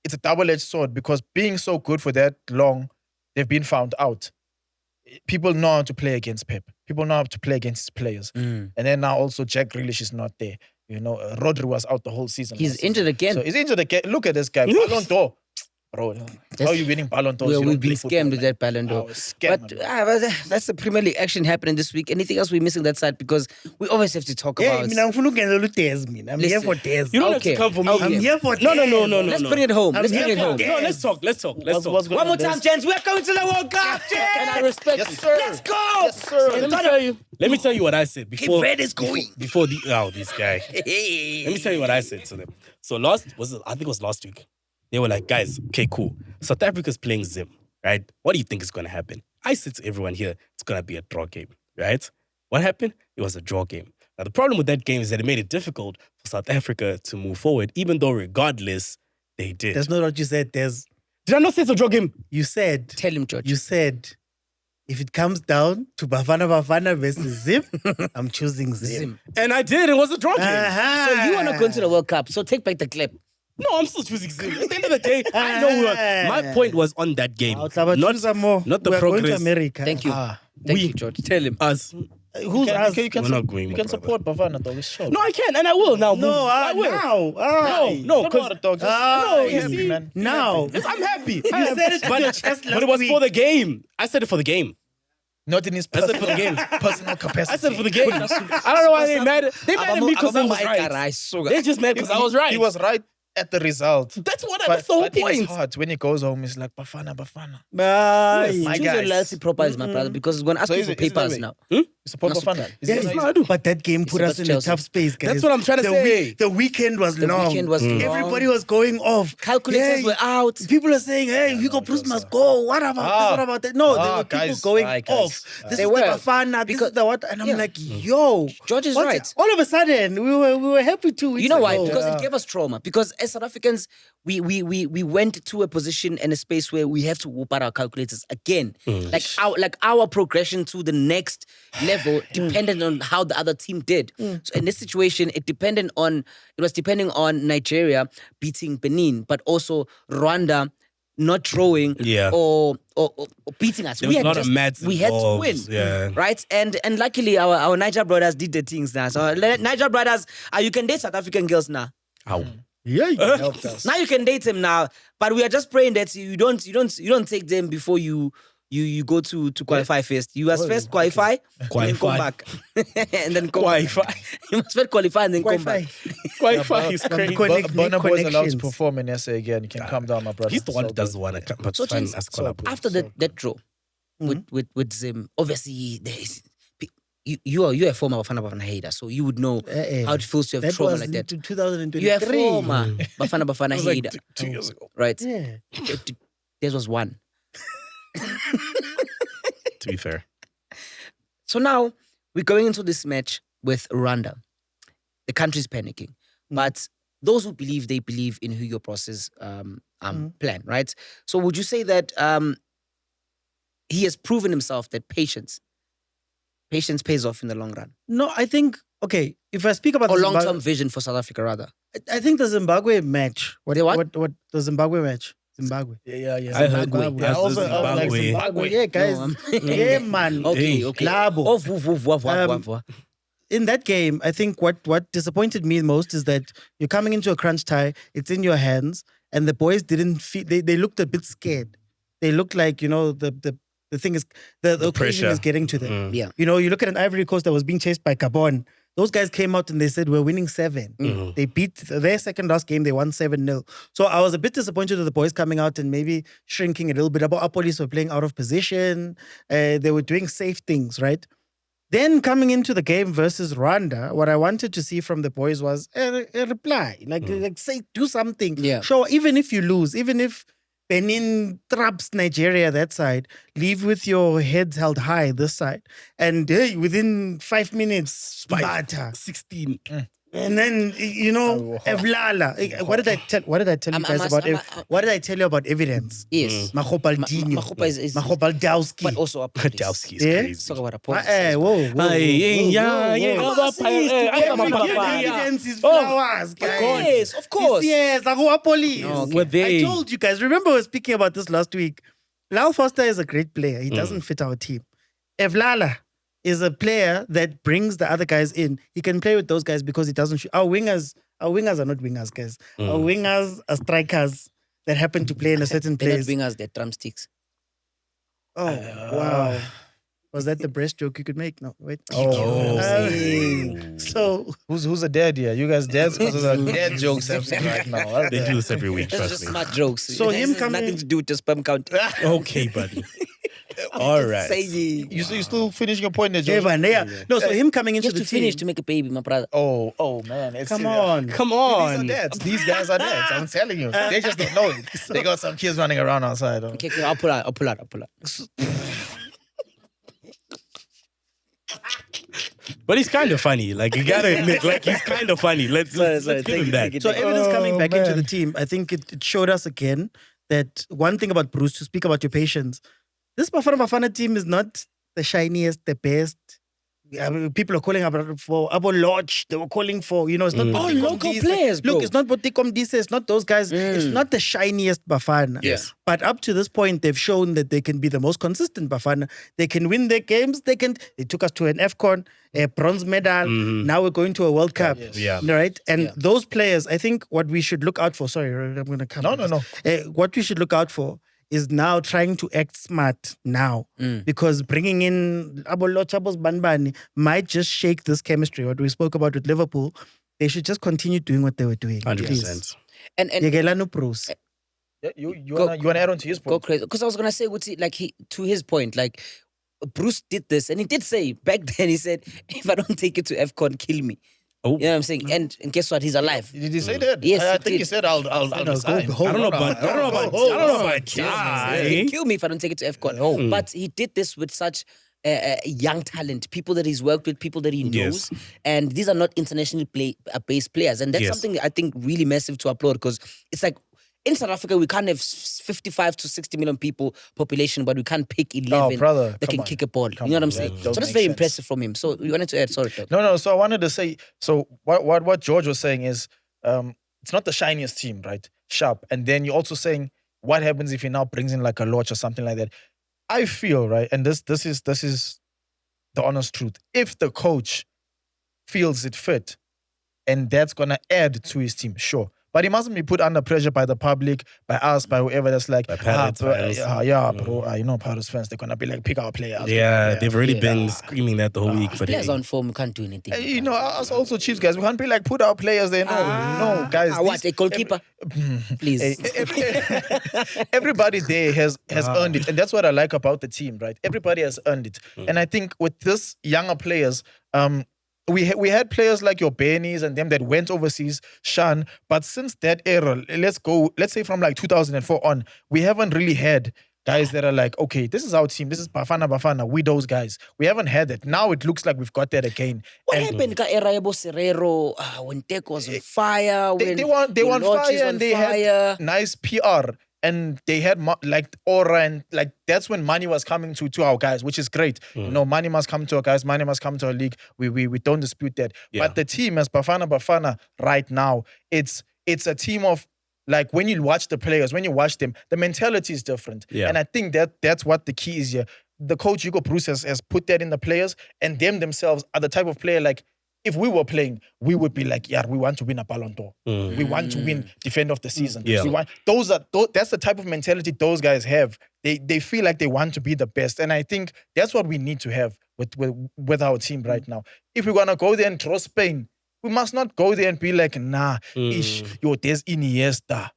it's a double-edged sword because being so good for that long, they've been found out. People know how to play against Pep. People know how to play against his players. And then now also Jack Grealish is not there. You know, Rodri was out the whole season. He's injured again. So he's injured again. Look at this guy. Ballon d'Or. Bro, how are you winning Ballon d'Or? We've been scammed with that Ballon d'Or. But that's the Premier League action happening this week. Anything else we're missing that side? Because we always have to talk about... I'm here for Des. You don't have to come for me. I'm here for No. Let's bring it home. Let's bring it home. No, let's talk. One more time, gents. We're going to the World Cup, gents. And I respect Yes, it. sir. Let's go. Yes, sir. Let me tell you what I said before. Red is going. Before this guy. Let me tell you what I said to them. So I think it was last week. They were like, guys, okay, cool. South Africa's playing Zim, right? What do you think is going to happen? I said to everyone here, it's going to be a draw game, right? What happened? It was a draw game. Now, the problem with that game is that it made it difficult for South Africa to move forward, even though regardless, they did. That's not what you said, Des. Did I not say it's a draw game? You said... Tell him, George. You said, if it comes down to Bafana Bafana versus Zim, I'm choosing Zim. And I did. It was a draw game. Uh-huh. So you are not going to the World Cup. So take back the clip. No, I'm still choosing Zim. At the end of the day, I know my point was on that game. Not Not the We're going to progress. America. Thank you. Thank you, George. Tell him. Us. Who's us? You can We're not going, You my can brother. support Bafana, though. It's show. No, I can, and I will now. No, I will. No, because Now. I'm happy. You said it with your chest But last it was week. for the game. I said it for the game. Not in his I said it for the game. personal capacity. I said it for the game. I don't know why they mad. They mad at me because I was right. They just mad because I was right. He was right at the result. That's what. But, That's the whole but in his point. heart, when he goes home, he's like, Bafana, Bafana. Bye. My Choose your guys. loyalty proper, my brother, because it's going to ask So you is for it- is it papers that way? now. You support Not Bafana? Is Yes, it- no, I do. but that game put us in a Chelsea. tough space, guys. That's what I'm trying to say. The weekend was long. weekend was long. Everybody was going off. Calculators Yeah, were out. People are saying, hey, Hugo Bruce must go. What about this? What about that? No, there were people guys. going Guys. off. This They is were. the Bafana. This Because- is the what? And I'm Yeah. like, yo. George is what's right. it? All of a sudden, we were happy 2 weeks You know why? ago. Because it gave us trauma. Because as South Africans, we went to a position and a space where we have to whoop out our calculators again. Like our progression to the next level depended on how the other team did. So in this situation, it was depending on Nigeria beating Benin, but also Rwanda not drawing Yeah. or beating us. There was a lot of maths we had to win. involved, yeah. Right? And luckily our Niger brothers did the things now. So Niger brothers, you can date South African girls now. Ow. Yeah, you helped us. Now you can date them now, but we are just praying that you don't take them before you go to qualify first. You must first qualify, and then come back, and then qualify. You must first qualify and then come back. Wi-Fi is crazy. Burna Boy is allowed to connections. perform in SA again. You can calm down, my brother. He's the one So that does good. the one. But So fine, James, as collab. After that draw with Zim, obviously there is. You are a former Bafana Bafana hater, so you would know how it feels to have That trauma was like that. 2023. You're a former Bafana Bafana It was like hater, 2 years ago. right? Yeah. There was one. To be fair. So now we're going into this match with Rwanda. The country's panicking. But those who believe, they believe in Hugo Process plan, right? So would you say that he has proven himself that patience pays off in the long run? No, I think, okay, if I speak about Or the long-term vision for South Africa, rather. I think the Zimbabwe match. The what? The Zimbabwe match. Zimbabwe. Yeah. I heard Zimbabwe. That's also, the I was like, Zimbabwe. Zimbabwe. Yeah, guys. No, yeah, man. Okay, Hey. okay. Labo. Oh, woof, woof, woof, woof. In that game, I think what disappointed me most is that you're coming into a crunch tie, it's in your hands, and the boys didn't feel, they looked a bit scared. They looked like, the thing is, the occasion pressure. is getting to them. Yeah. You look at an Ivory Coast that was being chased by Gabon. Those guys came out and they said, we're winning 7. They beat their second last game, they won 7-0. So I was a bit disappointed with the boys coming out and maybe shrinking a little bit. Our police were playing out of position. They were doing safe things, right? Then coming into the game versus Rwanda, what I wanted to see from the boys was a reply. Like say, do something. Yeah. Show, even if you lose, even if Benin traps Nigeria that side, leave with your heads held high this side, and hey, within 5 minutes, Bata. 16. And then Evlala. What did I tell you guys about? What did I tell you about evidence? Yes. Mahopaldinho. Mahopa is Mahopaldowski. but also a police. Dowski is Yeah? crazy. Talk about a police. Evidence is flowers, guys. Yes, of course. Yes, police. Okay. Were they? I told you guys. Remember, we were speaking about this last week. Lyle Foster is a great player. He doesn't fit our team. Evlala is a player that brings the other guys in. He can play with those guys because he doesn't shoot. Our wingers are not wingers, guys. Our wingers are strikers that happen to play in a certain They're not place. wingers, they're drumsticks. Oh, wow. Was that the breast joke you could make? No, wait. Oh. So Who's a dad here? You guys dads? Because those are dad jokes happening right now. They do this every week, That's trust just me. smart jokes. So It him has coming- nothing to do with the sperm count. Okay, buddy. All right. You still finishing your point there, George? No, so him coming into Just the to finish team. to make a baby, my brother. Oh man. It's Come on. Come These are on. dads. These guys are dads. I'm telling you. They just don't know it. They got some kids running around outside. Okay, I'll pull out. But he's kind of funny. Like, you gotta admit, like, he's kind of funny. Let's give him that. So evidence coming back into the team, I think it showed us again that one thing about Bruce, to speak about your patience, this Bafana Bafana team is not the shiniest, the best. I mean, people are calling for Abo Lodge. They were calling for, it's not All local players, bro. Look, it's not Botikom Dise, it's not those guys. It's not the shiniest Bafana. Yes. But up to this point, they've shown that they can be the most consistent Bafana. They can win their games. They took us to an AFCON, a bronze medal. Now we're going to a World Cup. Yeah. Right? And those players, I think what we should look out for, sorry, I'm going to come. No. What we should look out for is now trying to act smart now, because bringing in Abos Banbani might just shake this chemistry. What we spoke about with Liverpool, they should just continue doing what they were doing. 100%. And Yegelano Bruce. You want to add on to his go point? crazy. Because I was gonna say, to his point, like Bruce did this, and he did say back then, he said, if I don't take it to AFCON, kill me. Oh. You know what I'm saying? And guess what? He's alive. Did he say that? Yes, I he think did. he said I'll resign. I don't know about He'll kill me if I don't take it to AFCON. But he did this with such young talent, people that he's worked with, people that he knows. And these are not internationally based players. And that's something I think really massive to applaud, because it's like, in South Africa, we can't have 55 to 60 million people population, but we can't pick 11 brother, that can come on. kick a ball. Come You know what I'm on, saying? that So don't that's make very sense. impressive from him. So you wanted to add, sorry. Doc. No. So I wanted to say, so what George was saying is, it's not the shiniest team, right? Sharp. And then you're also saying, what happens if he now brings in like a Lodge or something like that? I feel, right, and this is the honest truth. If the coach feels it fit, and that's gonna add to his team, sure. But he mustn't be put under pressure by the public, by us, by whoever that's like, By Pirates fans. Pirates fans, they're gonna be like, pick our players. Yeah, they've already been screaming that the whole week for Players the on form, we can't do anything. Us also Chiefs guys, we can't be like, put our players there. No, guys. What, a goalkeeper? Please. Everybody there has earned it. And that's what I like about the team, right? Everybody has earned it. And I think with this younger players, we had players like your Bennies and them that went overseas, Shan. But since that era, let's say from like 2004 on, we haven't really had guys that are like, okay, this is our team. This is Bafana Bafana. We those guys. We haven't had that. Now it looks like we've got that again. What And happened to Eraibo Serrero when Tech was on fire? They won fire and they had nice PR. And they had like aura, and like that's when money was coming to our guys, which is great. Money must come to our guys, money must come to our league. We don't dispute that. Yeah. But the team as Bafana Bafana right now, it's a team of, like, when you watch the players, when you watch them, the mentality is different. Yeah. And I think that's what the key is here. The coach Hugo Bruce has put that in the players, and them themselves are the type of player, like, if we were playing, we would be like, yeah, we want to win a Ballon d'Or. We want to win Defender of the Season. Yeah. That's the type of mentality those guys have. They feel like they want to be the best. And I think that's what we need to have with our team right now. If we're going to go there and draw Spain, we must not go there and be like, nah, there's Iniesta.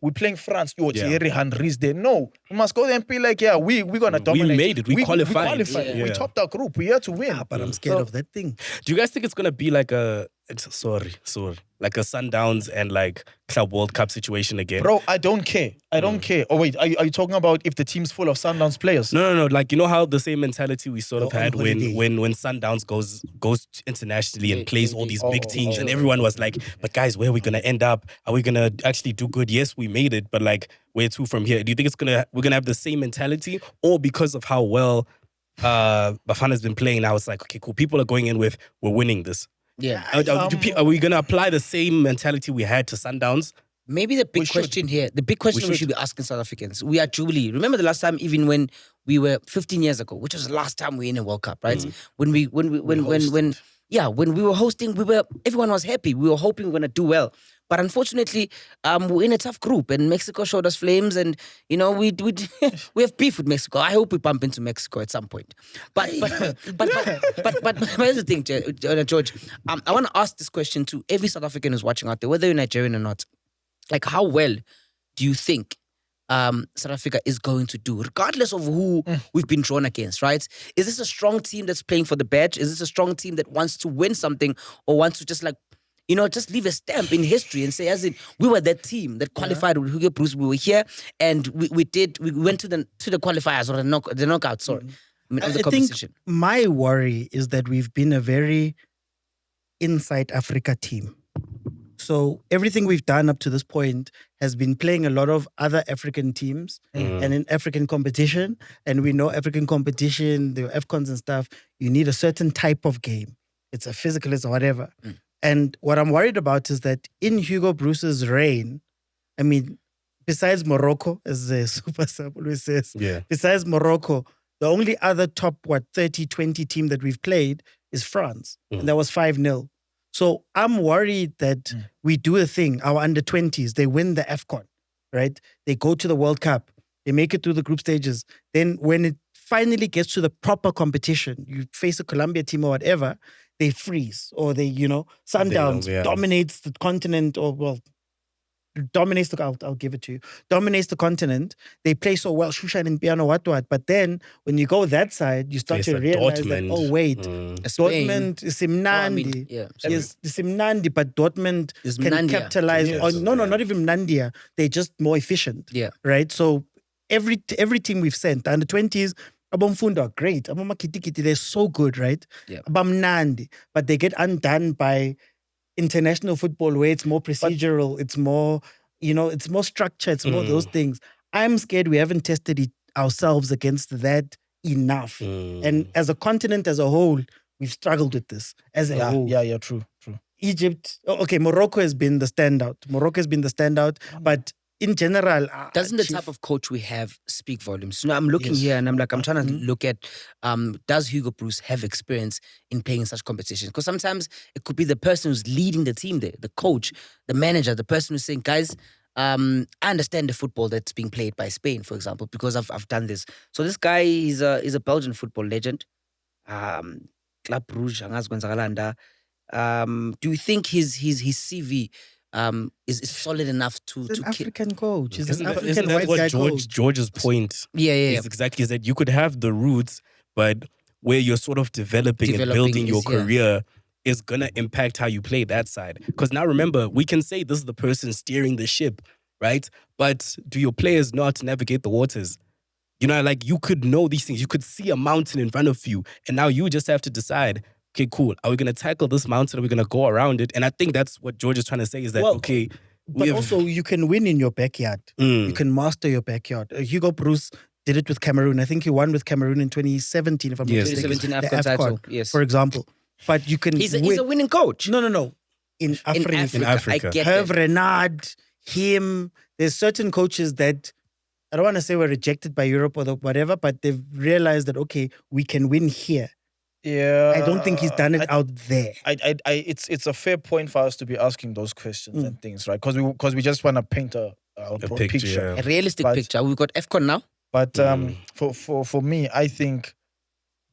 We're playing France. Thierry Henry's there. No, we must go there and be like, yeah, we're gonna dominate. We made it. We qualified. We Yeah. topped our group. We're here to win. But I'm scared of that thing. Do you guys think it's gonna be like a Sorry. Like a Sundowns and like Club World Cup situation again. Bro, I don't care. I don't care. Oh wait, are you talking about if the team's full of Sundowns players? No. Like, you know how the same mentality we sort of You're on had when holiday. Sundowns goes internationally and plays all these big teams, and oh. everyone was like, "But guys, where are we gonna end up? Are we gonna actually do good? Yes, we made it, but like, where to from here? Do you think we're gonna have the same mentality, or because of how well Bafana's been playing now, it's like, okay, cool. People are going in with we're winning this. Yeah. Are we gonna apply the same mentality we had to Sundowns? Maybe the big question here, the big question we should be asking South Africans. We are Jubilee. Remember the last time, even when we were 15 years ago, which was the last time we were in a World Cup, right? When we were hosting, everyone was happy. We were hoping we were gonna do well. But unfortunately, we're in a tough group, and Mexico showed us flames, and we have beef with Mexico. I hope we bump into Mexico at some point. But here's the thing, George. I want to ask this question to every South African who's watching out there, whether you're Nigerian or not. Like, how well do you think South Africa is going to do, regardless of who we've been drawn against, right? Is this a strong team that's playing for the badge? Is this a strong team that wants to win something, or wants to just just leave a stamp in history and say, as in, we were that team that qualified with Hugo Bruce. We were here, and we went to the qualifiers, or the knockout, sorry, of the competition. Think my worry is that we've been a very inside Africa team. So everything we've done up to this point has been playing a lot of other African teams and in African competition. And we know African competition, the AFCONs and stuff, you need a certain type of game. It's a physicalist or whatever. And what I'm worried about is that in Hugo Bruce's reign, I mean, besides Morocco, as the Super Sub always says, besides Morocco, the only other top, 30-20 team that we've played is France. And that was 5-0. So I'm worried that we do a thing, our under-20s, they win the AFCON, right? They go to the World Cup. They make it through the group stages. Then when it finally gets to the proper competition, you face a Colombia team or whatever, they freeze, or they, Sundowns dominates the continent, or dominates I'll give it to you. Dominates the continent. They play so well, Shushan and Piano, what. But then when you go that side, you start to realize that, oh wait, Dortmund is Simnandi. Yes, Simnandi, but Dortmund can capitalize on not even Mnandia. They're just more efficient. Yeah. Right? So every team we've sent, under 20s, Abomfundo are great. Abamakitikiti, they're so good, right? Yeah. Abamnandi. But they get undone by international football, where it's more procedural, it's more, it's more structured, it's more those things. I'm scared we haven't tested it ourselves against that enough. And as a continent as a whole, we've struggled with this as a whole. Yeah, true. Egypt, Morocco has been the standout. But in general, doesn't the type of coach we have speak volumes? I'm looking here and I'm trying to look at, does Hugo Bruce have experience in playing in such competitions? Because sometimes it could be the person who's leading the team there, the coach, the manager, the person who's saying, guys, I understand the football that's being played by Spain, for example, because I've done this. So this guy is a Belgian football legend. Club Brugge, do you think his CV is solid enough to an African coach? He's an Isn't African that white what guy coach. George's point is exactly, is that you could have the roots, but where you're sort of developing and building your career is going to impact how you play that side. Because now remember, we can say this is the person steering the ship, right? But do your players know how to navigate the waters? You could know these things. You could see a mountain in front of you, and now you just have to decide, okay, cool, are we going to tackle this mountain? Are we going to go around it? And I think that's what George is trying to say, is that, But also, you can win in your backyard. You can master your backyard. Hugo Bruce did it with Cameroon. I think he won with Cameroon in 2017, if I'm not mistaken. 2017 AFCON title, yes. For example. But you can He's a winning coach. No. In Africa. I get Herve that. Renard, him. There's certain coaches that, I don't want to say were rejected by Europe or whatever, but they've realized that, okay, we can win here. Yeah, I don't think he's done it out there. It's a fair point for us to be asking those questions and things, right? Because we just want to paint a picture. A realistic picture. We've got AFCON now. But for me, I think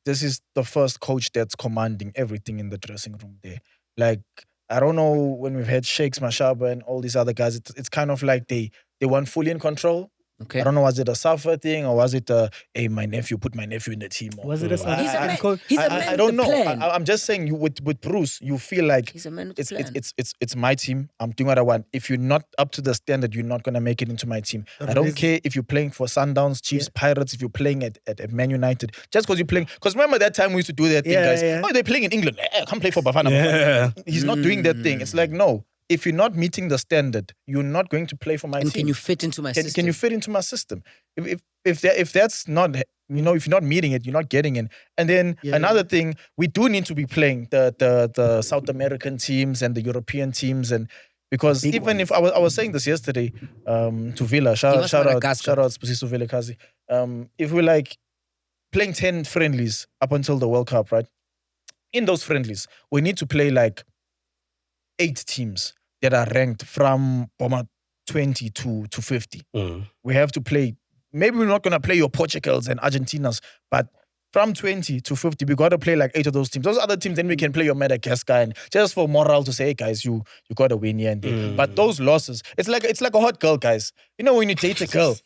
this is the first coach that's commanding everything in the dressing room there. Like, I don't know, when we've had Shakes, Mashaba and all these other guys, it's kind of like they weren't fully in control. Okay. I don't know, was it a Safa thing or was it hey, my nephew, put my nephew in the team? Or, Was it a Safa? He's a man. Because- He's a man I with don't the know. plan. I'm just saying, you with Bruce, you feel like He's a man with the plan. it's my team. I'm doing what I want. If you're not up to the standard, you're not gonna make it into my team. I don't care if you're playing for Sundowns, Chiefs, Pirates. If you're playing at Man United, just because you're playing. Because remember that time we used to do that thing, guys. Yeah. Oh, they're playing in England. Come play for Bafana. Yeah. He's not doing that thing. It's like, no. If you're not meeting the standard, you're not going to play for my And team. can you fit into my system? Can you fit into my system? If that's not, if you're not meeting it, you're not getting in. And then another thing, we do need to be playing the South American teams and the European teams, and because even if I was saying this yesterday to Villa, shout out Spusiso Vilakazi. If we're like playing 10 friendlies up until the World Cup, right? In those friendlies, we need to play like 8 teams that are ranked from 20 to 50. We have to play. Maybe we're not going to play your Portugals and Argentinas, but from 20 to 50, we got to play like 8 of those teams. Those other teams, then we can play your Madagascar, and just for morale to say, hey guys, you got to win here and there. But those losses, it's like a hot girl, guys. You know when you date a girl,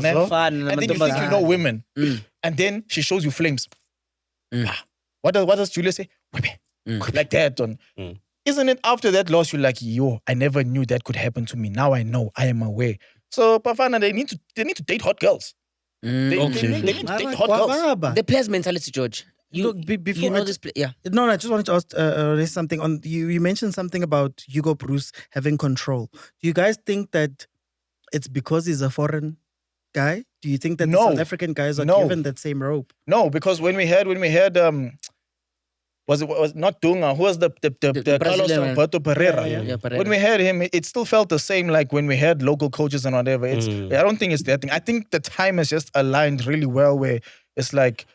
man, Fun, and then you think you know women, and then she shows you flames. What does Julia say? Like that on. Isn't it after that loss you're like, yo, I never knew that could happen to me. Now I know, I am aware. So Bafana, they need to date hot girls. They need to date hot girls. The player's mentality, George. Look, before you know I- this play, yeah. No, I just wanted to ask raise something on you mentioned something about Hugo Bruce having control. Do you guys think that it's because he's a foreign guy? Do you think that the No. South African guys are No. given that same rope? No, because when we had was not Dunga, who was the Carlos Brazilian one. Alberto Pereira. Yeah, Pereira. When we had him, it still felt the same like when we had local coaches and whatever. I don't think it's that thing. I think the time has just aligned really well where it's like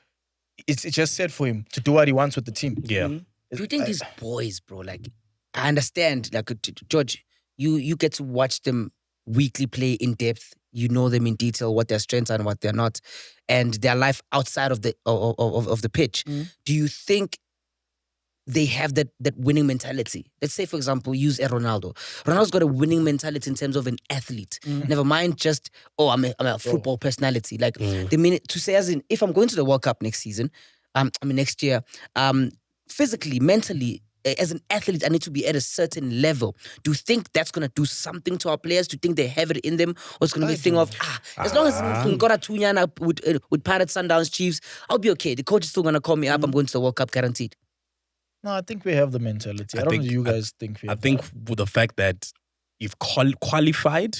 it's just set for him to do what he wants with the team. Yeah. Do you think these boys, bro, like, I understand, like, George, you get to watch them weekly play in depth. You know them in detail, what their strengths are and what they're not, and their life outside of the pitch. Do you think they have that winning mentality? Let's say, for example, use a Ronaldo. Ronaldo's got a winning mentality in terms of an athlete. Never mind just, I'm a football personality. Like, the minute to say, as in, if I'm going to the World Cup next season, next year, physically, mentally, as an athlete, I need to be at a certain level. Do you think that's going to do something to our players? Do you think they have it in them? Or it's going to be a thing of, as long as we got a Tunyana with Pirates, Sundowns, Chiefs, I'll be okay. The coach is still going to call me up. I'm going to the World Cup guaranteed. No, I think we have the mentality. I don't know you guys think we have I think with the fact that you've qualified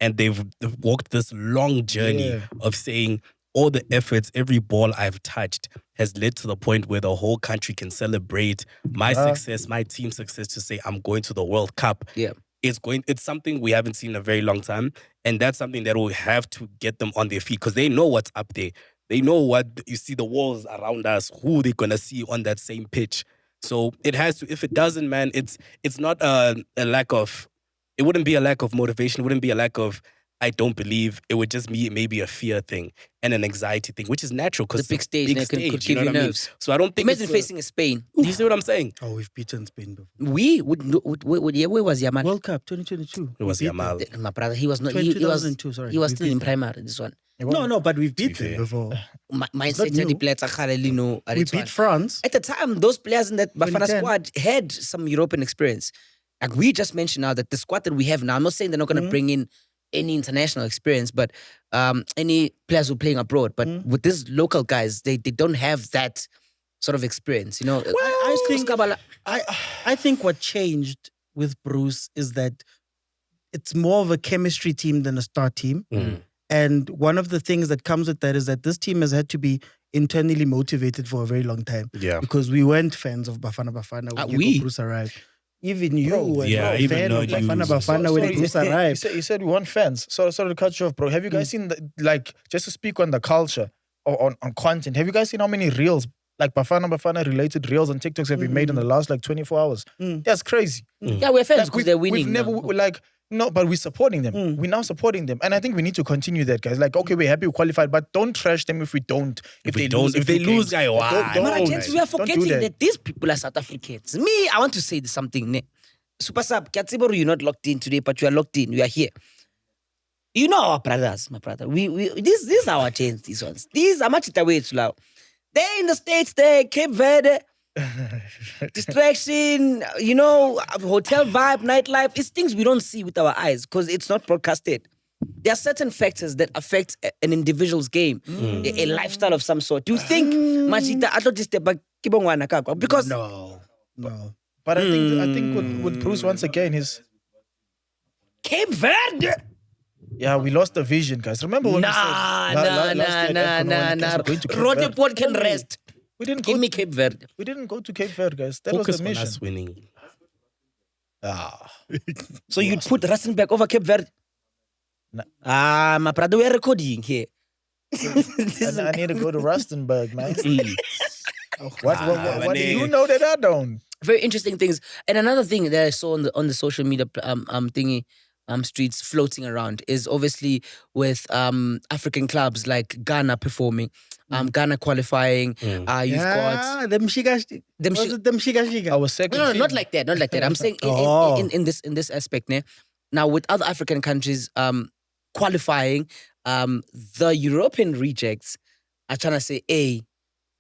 and they've walked this long journey of saying all the efforts, every ball I've touched has led to the point where the whole country can celebrate my success, my team's success, to say I'm going to the World Cup. Yeah. It's something we haven't seen in a very long time. And that's something that will have to get them on their feet because they know what's up there. They know what you see, the walls around us, who they're gonna see on that same pitch. So it has to. If it doesn't, man, it's not a lack of. It wouldn't be a lack of motivation. It wouldn't be a lack of I don't believe. It would just be maybe a fear thing and an anxiety thing, which is natural because The big stage could you give know you what I mean? nerves. So I don't think Imagine it's facing Spain. Do you see what I'm saying? Oh, we've beaten Spain before. We would. Where was Yamal? World Cup 2022. It was We beat them. Yamal. My brother, he was not. He was. 2002, sorry. He was We still beat in them. primary. This one. No, but we've beat them before. Mindset new. the players know. We beat France. At the time, those players in that Bafana 2010. squad had some European experience. Like we just mentioned now that the squad that we have now, I'm not saying they're not going to bring in any international experience, but any players who are playing abroad. But with these local guys, they don't have that sort of experience. You know, I think what changed with Bruce is that it's more of a chemistry team than a star team. And one of the things that comes with that is that this team has had to be internally motivated for a very long time. Yeah. Because we weren't fans of Bafana Bafana when Hugo Bruce arrived. Even you were yeah, not a even fan though of you- Bafana Bafana when Bruce arrived. You said we weren't fans. Sorry to cut you off, bro. Have you guys seen like just to speak on the culture or on content? Have you guys seen how many reels, like Bafana related reels and TikToks have been made in the last like 24 hours? That's crazy. Yeah, we're fans Like, because they're winning. We've never now. No, but we're supporting them. We're now supporting them, and I think we need to continue that, guys. Like, okay, we're happy we qualified, but don't trash them if we don't. If they lose, guy, why? Mara, gents, we are Don't do forgetting that. that these people are South Africans. Me, I want to say something. Ne? Super Sub, Katsiboru, you're not locked in today, but you are locked in. You are here. You know our brothers, my brother. These are our chains, these ones. These are much away to they're in the States, they're Cape Verde, distraction, hotel vibe, nightlife. It's things we don't see with our eyes because it's not broadcasted. There are certain factors that affect an individual's game, a lifestyle of some sort. Do you think Machita because No. But I think with Bruce once again, his Cape Verde? yeah, we lost the vision, guys. Remember when we said last year at Ecuador, guys, we're going to Cape Verde. Roteport can rest. We didn't Give go. me Cape Verde. We didn't go to Cape Verde, guys. That Focus was the on mission. us winning. So you'd put Rustenburg over Cape Verde? My brother, we're recording here. I need to go to Rustenburg, man. What do you know that I don't? Very interesting things. And another thing that I saw on the social media streets floating around is obviously with African clubs like Ghana performing, Ghana qualifying. You've got them shiga. Was it them shiga? Our second no, team. not like that. Not like that. I'm saying in this aspect, ne? Now with other African countries qualifying, the European rejects are trying to say, hey,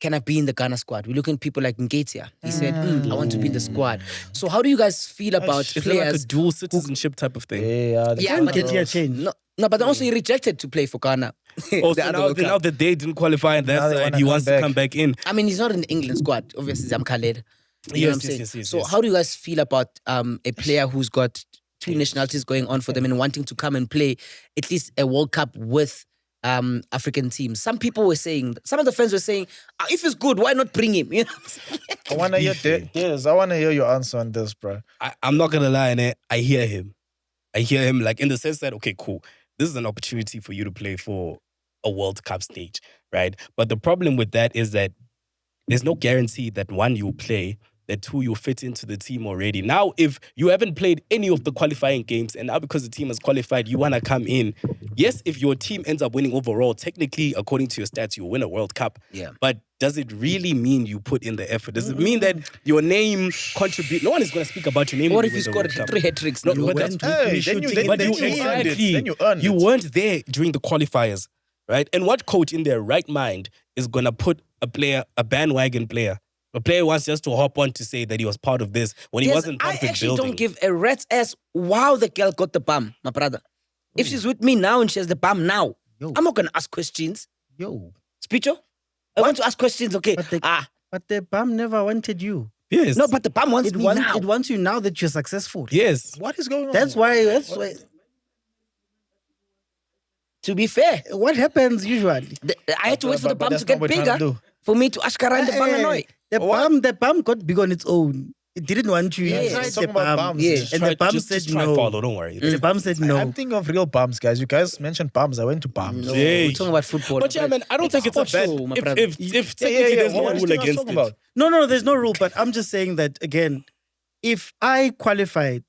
can I be in the Ghana squad? We're looking at people like Ngetia. He said, I want to be in the squad. So how do you guys feel about Is it like a players? dual citizenship type of thing? Yeah, Yeah, but Ngetia change. No, but also he rejected to play for Ghana. Oh, The so other now World Cup. that they didn't qualify and Now that's they and wanna he come wants to back. come back in. I mean, he's not in the England squad. Obviously, I'm Khaled. You know what I'm saying? Yes, So yes. how do you guys feel about a player who's got two nationalities going on for them and wanting to come and play at least a World Cup with African teams? Some people were saying, some of the fans were saying, if he's good, why not bring him? You know? I want to hear I want to hear your answer on this, bro. I'm not gonna lie, innit? I hear him like in the sense that, okay, cool. This is an opportunity for you to play for a World Cup stage, right? But the problem with that is that there's no guarantee that one, you'll play, that two, you'll fit into the team already. Now, if you haven't played any of the qualifying games and now because the team has qualified, you want to come in. Yes, if your team ends up winning overall, technically, according to your stats, you'll win a World Cup. Yeah. But does it really mean you put in the effort? Does it mean that your name contribute? No one is going to speak about your name. What when if you you win scored the World Cup. 3 hat-tricks? No, now? but that's Hey, then you but you earned it. exactly. Then you earned You it. weren't there during the qualifiers, right? And what coach in their right mind is gonna put a bandwagon player, a player who wants just to hop on to say that he was part of this when he Yes, wasn't part I of the actually building? don't give a rat's ass wow the girl got the bum, my brother. If she's with me now and she has the bum now, Yo. I'm not going to ask questions. Yo. Speecho? I want to ask questions, okay? But the bum never wanted you. Yes. No, but the bum wants me now. It wants you now that you're successful. yes. What is going on? That's why. To be fair, What happens usually? I had to wait for the but bum that's to get not what we're trying to bigger do. for me to ashkara and the banganoi. The bum got big on its own. It didn't want you. Yeah, It it's tried talking the about bum. bums. Yeah. Just And the bum just said try no. follow, don't worry. The bum said no. I'm thinking of real bums, guys. You guys mentioned bums. I went to bums. No, Hey. we're talking about football. But yeah, man, I don't think it's a hot bad. show, my brother. If technically there's no What rule do you guys against talk it. about? No, there's no rule. But I'm just saying that, again, if I qualified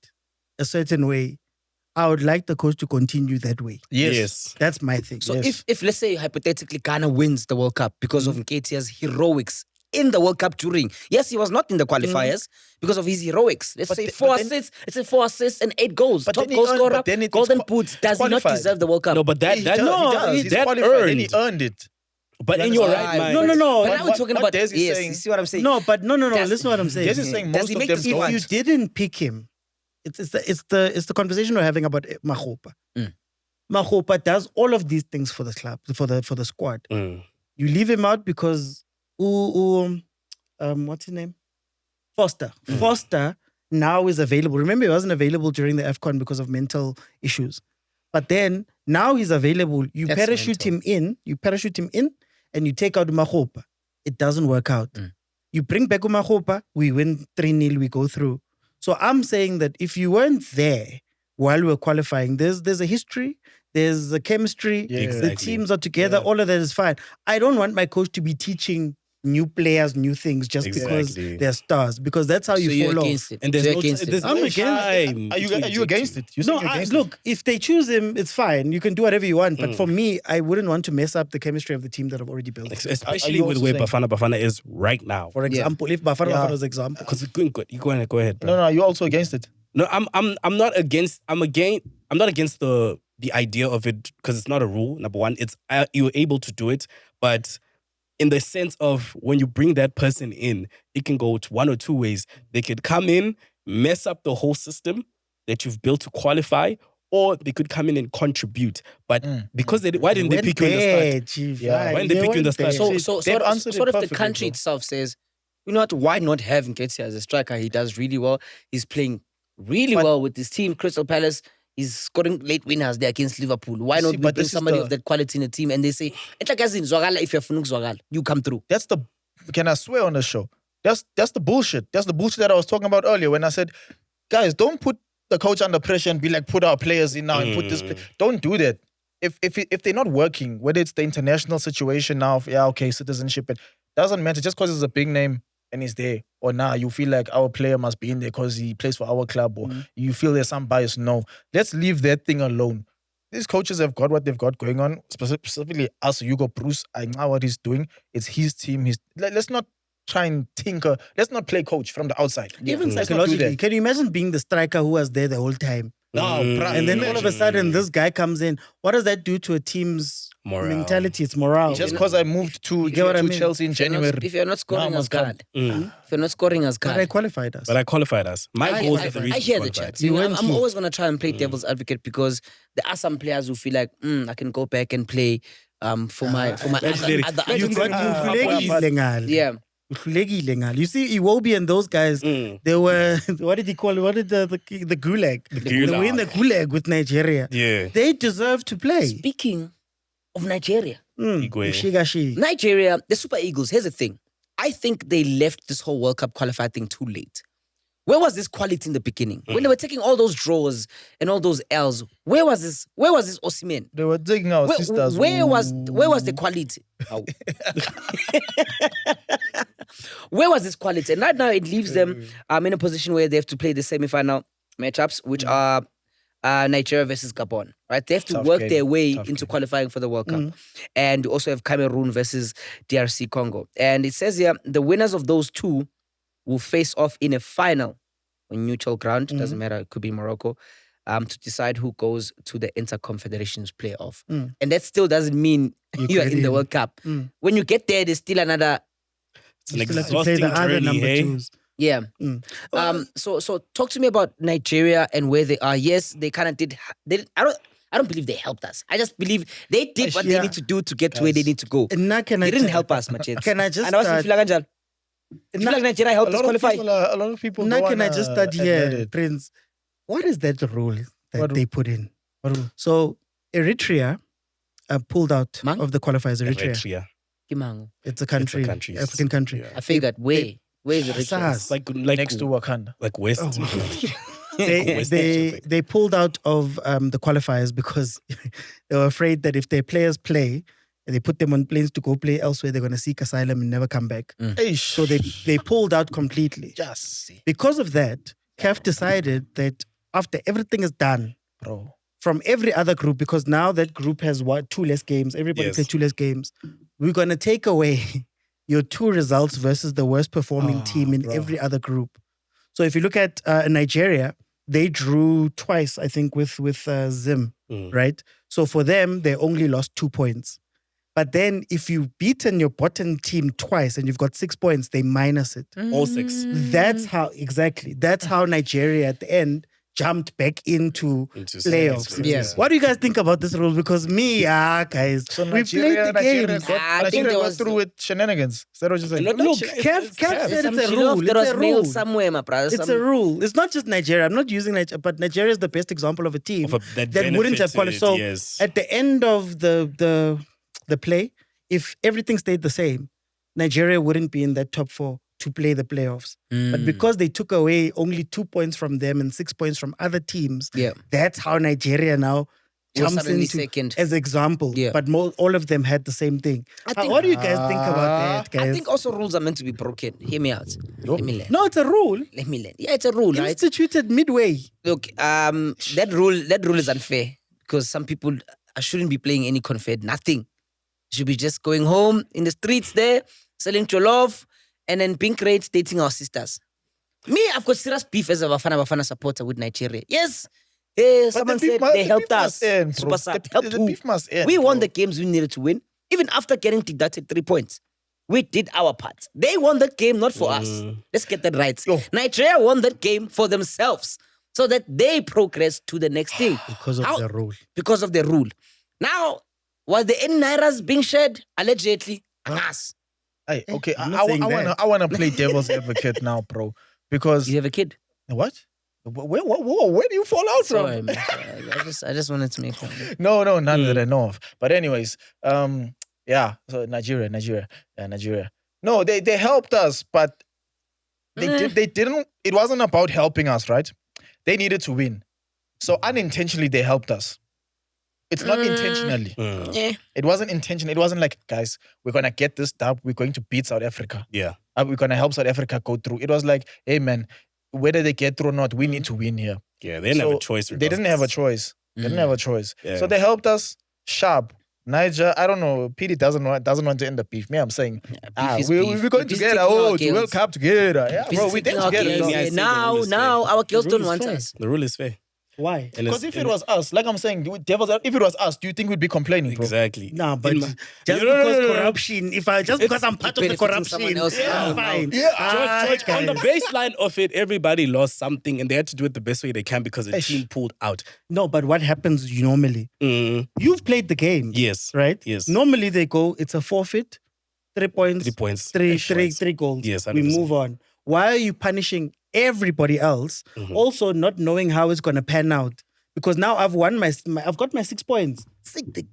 a certain way, I would like the coach to continue that way. Yes. That's my thing. So Yes. if let's say hypothetically Ghana wins the World Cup because of Nketiah's heroics in the World Cup during, yes, he was not in the qualifiers because of his heroics. Let's say 4 assists. Let's say 4 assists and 8 goals. But Top then he goal earned- scorer, but then it's golden qua- boots. Does he not qualified. deserve the World Cup? No, but that He does. He's that qualified. Then he earned. earned it. But in your Ah, right mind. No. But now What- we're talking what about Des is yes. saying- You see what I'm saying? No, but no. Does- Listen to what I'm saying. Des is saying Does most he of make them the team? don't. If you didn't pick him, it's the conversation we're having about Mahopa. Mahopa does all of these things for the club, for the squad. Mm. You leave him out because what's his name? Foster. Foster now is available. Remember, he wasn't available during the AFCON because of mental issues. But then now he's available. You That's parachute him in. And you take out Mahopa. It doesn't work out. You bring back Mahopa, we win 3-0, we go through. So I'm saying that if you weren't there while we were qualifying, there's a history, there's a chemistry, Yeah. the Exactly. teams are together, all of that is fine. I don't want my coach to be teaching new players new things just because Exactly. they're stars, because that's how you So you're fall against off. it. And there's You're no against it. there's I'm no against- time. Are you against it? You're No, saying you're against it? look, if they choose him, it's fine. You can do whatever you want. But for me, I wouldn't want to mess up the chemistry of the team that I've already built. Especially you with also where saying- Bafana Bafana is right now. For example, if Bafana Yeah. Bafana was example. Because you go ahead, bro. No, you're also against it. No, I'm not against. I'm not against the the idea of it, because it's not a rule. Number one, it's you're able to do it, but in the sense of when you bring that person in, it can go to one or two ways. They could come in, mess up the whole system that you've built to qualify, or they could come in and contribute. But because why didn't they pick you in the start? Chief. Yeah, Why didn't they pick you in the start? So They've answered it sort of the perfectly, country bro. itself says, you know what, why not have Nketiah as a striker? He does really well. He's playing really well with his team, Crystal Palace. He's scoring late winners there against Liverpool. Why not See, we but bring this is somebody the- of that quality in the team? And they say, if you're Funuk Zwagala, you come through. That's the, can I swear on the show? That's the bullshit. That's the bullshit that I was talking about earlier when I said, guys, don't put the coach under pressure and be like, put our players in now and put this. Don't do that. If they're not working, whether it's the international situation now, citizenship, it doesn't matter. Just because it's a big name and he's there, or now you feel like our player must be in there because he plays for our club, or you feel there's some bias. No, let's leave that thing alone. These coaches have got what they've got going on. Specifically, us, Hugo Bruce, I know what he's doing. It's his team. Let's not try and tinker. Let's not play coach from the outside. Even Let's not do psychologically, that. can you imagine being the striker who was there the whole time? No, bruh, And then all of a sudden, this guy comes in. What does that do to a team's Morale. mentality? It's morale. just because I moved to get what I mean? Chelsea in January. If you're not scoring Now as must come. God, if you're not scoring as But I God, qualified us. But I qualified us. My goal is the reason I hear the qualified. chat. You I'm went here. always going to try and play devil's advocate because there are some players who feel like, I can go back and play for my legendary. other You got teams. Yeah. You see, Iwobi and those guys, they were, what did he call it? What did the gulag? They were in the gulag with Nigeria. Yeah. They deserve to play. Speaking of Nigeria, Igwe. Shigashi. Nigeria, the Super Eagles, here's the thing. I think they left this whole World Cup qualifier thing too late. Where was this quality in the beginning? When they were taking all those draws and all those L's, where was this Osimhen? They were digging our sisters. Where was the quality? Where was this quality? And right now it leaves them in a position where they have to play the semi-final matchups, which are Nigeria versus Gabon. Right? They have to Tough work game. their way Tough into game. qualifying for the World Cup. And you also have Cameroon versus DRC Congo. And it says here, the winners of those two will face off in a final on neutral ground. Doesn't matter, it could be Morocco, to decide who goes to the Interconfederations playoff. And that still doesn't mean you are in the World Cup. When you get there, there's still another. It's an You still have to play exhausting the other journey, number hey? twos. Yeah. So talk to me about Nigeria and where they are. Yes, they kind of did. I don't believe they helped us. I just believe they did what they Yeah. need to do to get to where they need to go. And now can They I didn't tell- help us, much. Can I just And I was start- feel like Nigeria helped us qualify. A lot of people. Now don't can I wanna just start admit here, it. Prince? What is that rule that What they rule? put in? What rule? So Eritrea pulled out Mang? of the qualifiers. Eritrea. Eritrea. Kimango. It's a country, country. African country. I figured, where is the SARS. Like Next to Wakanda. like West. They pulled out of the qualifiers because they were afraid that if their players play and they put them on planes to go play elsewhere, they're going to seek asylum and never come back. So they pulled out completely. Just see, Because of that, CAF decided that after everything is done bro. from every other group, because now that group has two less games, everybody Yes. plays 2 less games, we're going to take away your 2 results versus the worst performing team in bro. every other group. So if you look at Nigeria, they drew twice, I think, with Zim, right? So for them, they only lost 2 points. But then if you've beaten your bottom team twice and you've got 6 points, they minus it. All 6. That's how Nigeria at the end jumped back into playoffs. semis. Yes. What do you guys think about this rule? Because guys, So we played the games. I think there got was- through with shenanigans. Is that what you're saying? Look, CAF said Some it's a jollof rule. that It's was a mailed rule. somewhere, my brother. It's a rule. It's not just Nigeria. I'm not using Nigeria, but Nigeria is the best example of a team that wouldn't have qualified. So at the end of the play, if everything stayed the same, Nigeria wouldn't be in that top 4 to play the playoffs. But because they took away only 2 points from them and 6 points from other teams, Yeah. that's how Nigeria now Was jumps suddenly into second. as example. Yeah. But all of them had the same thing. think- What do you guys think about that, guys? I think also rules are meant to be broken. Hear me out. Let me learn. No, it's a rule. Let me learn. Yeah, it's a rule, right? Instituted midway. Look, that rule is unfair because some people shouldn't be playing any confed, nothing. Should be just going home in the streets there, selling jollof, and then pink rates dating our sisters. Me, I've got serious beef as a Bafana Bafana supporter with Nigeria. Yes, Hey, But someone the beef said must- they the helped beef us. must end, bro. Super Sub The helped who? beef must end, We won bro. the games we needed to win. Even after getting deducted 3 points. We did our part. They won that game, not for us. Let's get that right. Yo. Nigeria won that game for themselves so that they progress to the next thing. Because of How- the rule. Because of the rule. Now, was the any Nairas being shared? Allegedly. Angas. Hey, okay, I'm not saying that. I wanna play devil's advocate now, bro. Because You have a kid? what? Where do you fall out from? Sorry, man. I just wanted to make sure. No, none that I know of. But anyways, yeah. So Nigeria. No, they helped us, but they didn't. It wasn't about helping us, right? They needed to win, so unintentionally they helped us. It's not intentionally. Yeah. It wasn't intentional. It wasn't like, guys, we're gonna get this dub. We're going to beat South Africa. Yeah. We're gonna help South Africa go through. It was like, hey man, whether they get through or not, we need to win here. Yeah, they didn't have a So choice. They didn't have a choice. They didn't have a choice. Yeah. So they helped us sharp. Niger, I don't know. PD doesn't want to end the beef. Me, I'm saying, is we're beef. going Beef is together. taking our Oh, to girls. World Cup together. Yeah, Beef bro, is we did taking our together. girls. Yeah, I Yeah, see the rule is now our girls The don't rule is want fair. us. The rule is fair. Why? And Because if it was us, like I'm saying, if it was us, do you think we'd be complaining, bro? Exactly. No, but In just my- because No. corruption, because I'm part of the benefiting someone corruption, else. yeah, No. fine. George, on the Guys. baseline of it, everybody lost something and they had to do it the best way they can because the Eish. team pulled out. No, but what happens normally? You've played the game. Yes. Right? Yes. Normally they go, it's a forfeit, 3 points, 3 points. three goals. Yes, we 100%. move on. Why are you punishing everybody else? Also not knowing how it's gonna pan out. Because now I've got my 6 points.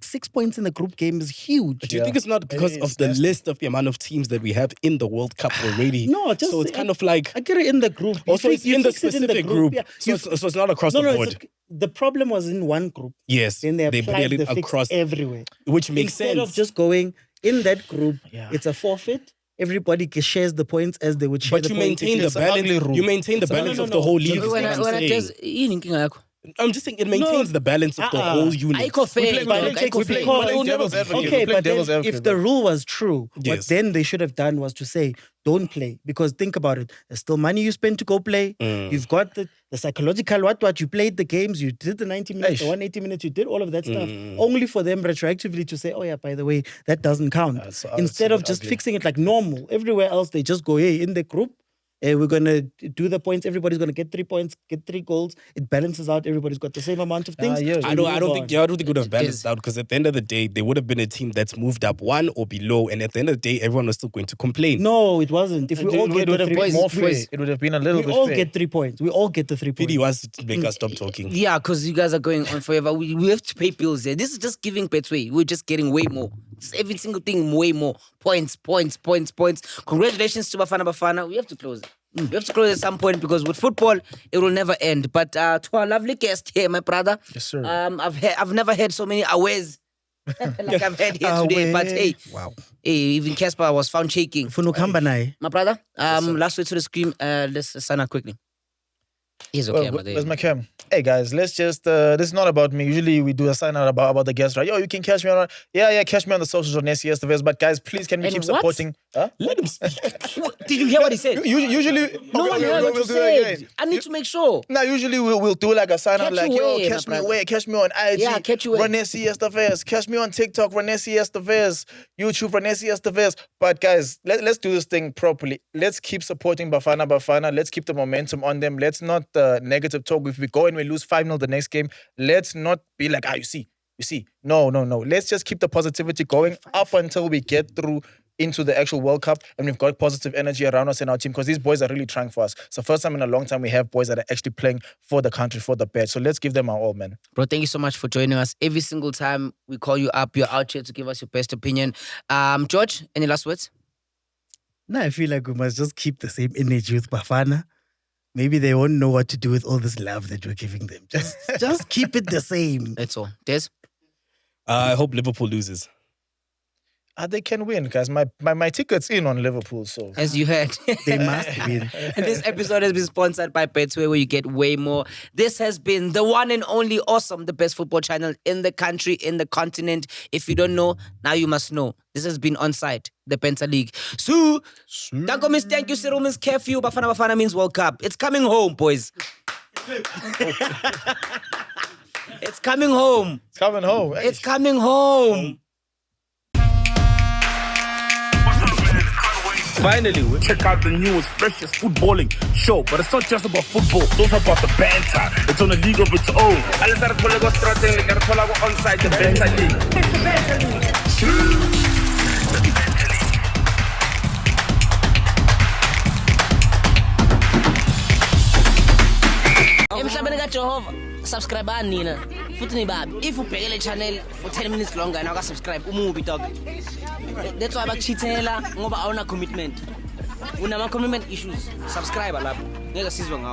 6 points in the group game is huge. Do you think it's not because of the list of the amount of teams that we have in the World Cup already? No, just so it's kind of like I get it in the group. You also fix- it's you in the fix it specific group. Yeah. So it's not across the board. The problem was in one group. Yes, Then they applied put the it fix across, everywhere. which makes Instead sense. of just going in that group, Yeah. it's a forfeit. Everybody shares the points as they would share but the you points. maintain the It's an ugly balance. rule. You maintain the It's an balance ugly- of the whole league. No, is When what I I'm saying. just inkinga yakho. I'm just saying it maintains the balance of the whole unit. Ayikho fair, playing- dog, we ayikho playing- fair. we Because- playing devil's advocate. Okay, We play but then devil's advocate, if the bro. rule was true, Yes. what then they should have done was to say, don't play. Because think about it. There's still money you spend to go play. You've got the psychological what you played the games, you did the 90 minutes, the 180 minutes, you did all of that stuff. Only for them retroactively to say, oh yeah, by the way, that doesn't count. That's Instead of super just ugly. fixing it like normal. Everywhere else, they just go, hey, in the group, we're going to do the points. Everybody's going to get 3 points, get 3 goals. It balances out. Everybody's got the same amount of things. yeah. So I don't move think on. it would have balanced out because at the end of the day, there would have been a team that's moved up 1 or below, and at the end of the day, everyone was still going to complain. No, it wasn't. If we all get It the would have 3 been more points, fair. It would have been a little we bit all fair. get 3 points. We all get the 3 points. PD wants to make us stop talking. Yeah, because you guys are going on forever. We have to pay bills here. This is just giving Betway. We're just getting way more. It's every single thing way more. Points. Congratulations to Bafana Bafana. We have to close. We have to close at some point because with football, it will never end. But to our lovely guest here, my brother. Yes, sir. I've never had so many aways like I've had here today. But hey, Wow. hey, even Casper was found shaking. Funukamba naye. My brother, last way to the screen. Let's sign up quickly. He's okay, Well, but where's my cam? Hey guys, let's just this is not about me. Usually we do a sign out about the guest, right? Yo, you can catch me on catch me on the socials on Ronessi yesterday. But guys, please can we And keep what? supporting? Huh? Let him speak. Did you hear what he said? Usually No one heard what you do it again. said. I need to make sure. Now, usually we'll do like a sign out Catch like, you yo, where, catch my me brother? where? Catch me on IG. Yeah, catch you where? Ronessi Esteves. Catch me on TikTok, Ronessi Esteves. YouTube, Ronessi Esteves. But guys, let's do this thing properly. Let's keep supporting Bafana. Let's keep the momentum on them. Let's not negative talk. If we go and we lose 5-0 the next game, let's not be like, you see. No. Let's just keep the positivity going up until we get through into the actual World Cup and we've got positive energy around us in our team because these boys are really trying for us. It's the first time in a long time we have boys that are actually playing for the country, for the badge. So let's give them our all, man. Bro, thank you so much for joining us. Every single time we call you up, you're out here to give us your best opinion. George, any last words? Now I feel like we must just keep the same energy with Bafana. Maybe they won't know what to do with all this love that we're giving them. Just keep it the same. That's all. Des? I hope Liverpool loses. They can win, guys. My ticket's in on Liverpool, so. As you heard. They must win. And this episode has been sponsored by Betway, where you get way more. This has been the one and only awesome, the best football channel in the country, in the continent. If you don't know, now you must know. This has been Onside, the Penta League. So, Danko means thank you, Cyril means curfew, Bafana means World Cup. It's coming home, boys. It's coming home. It's coming home. Hey. It's coming home. Finally, Check out the newest, freshest footballing show, but it's not just about football. It's also about the banter. It's on a league of its own. onside the Banter League. It's the Banter League. Emhlabeni kaJehova subscribe nina futhi nibabi if ubheke le channel for 10 minutes longer and subscribe umubi dog. That's why bakuchithela ngoba awuna commitment. Unama commitment issues. Subscribe lapho. Ngeke sizwe ngawo.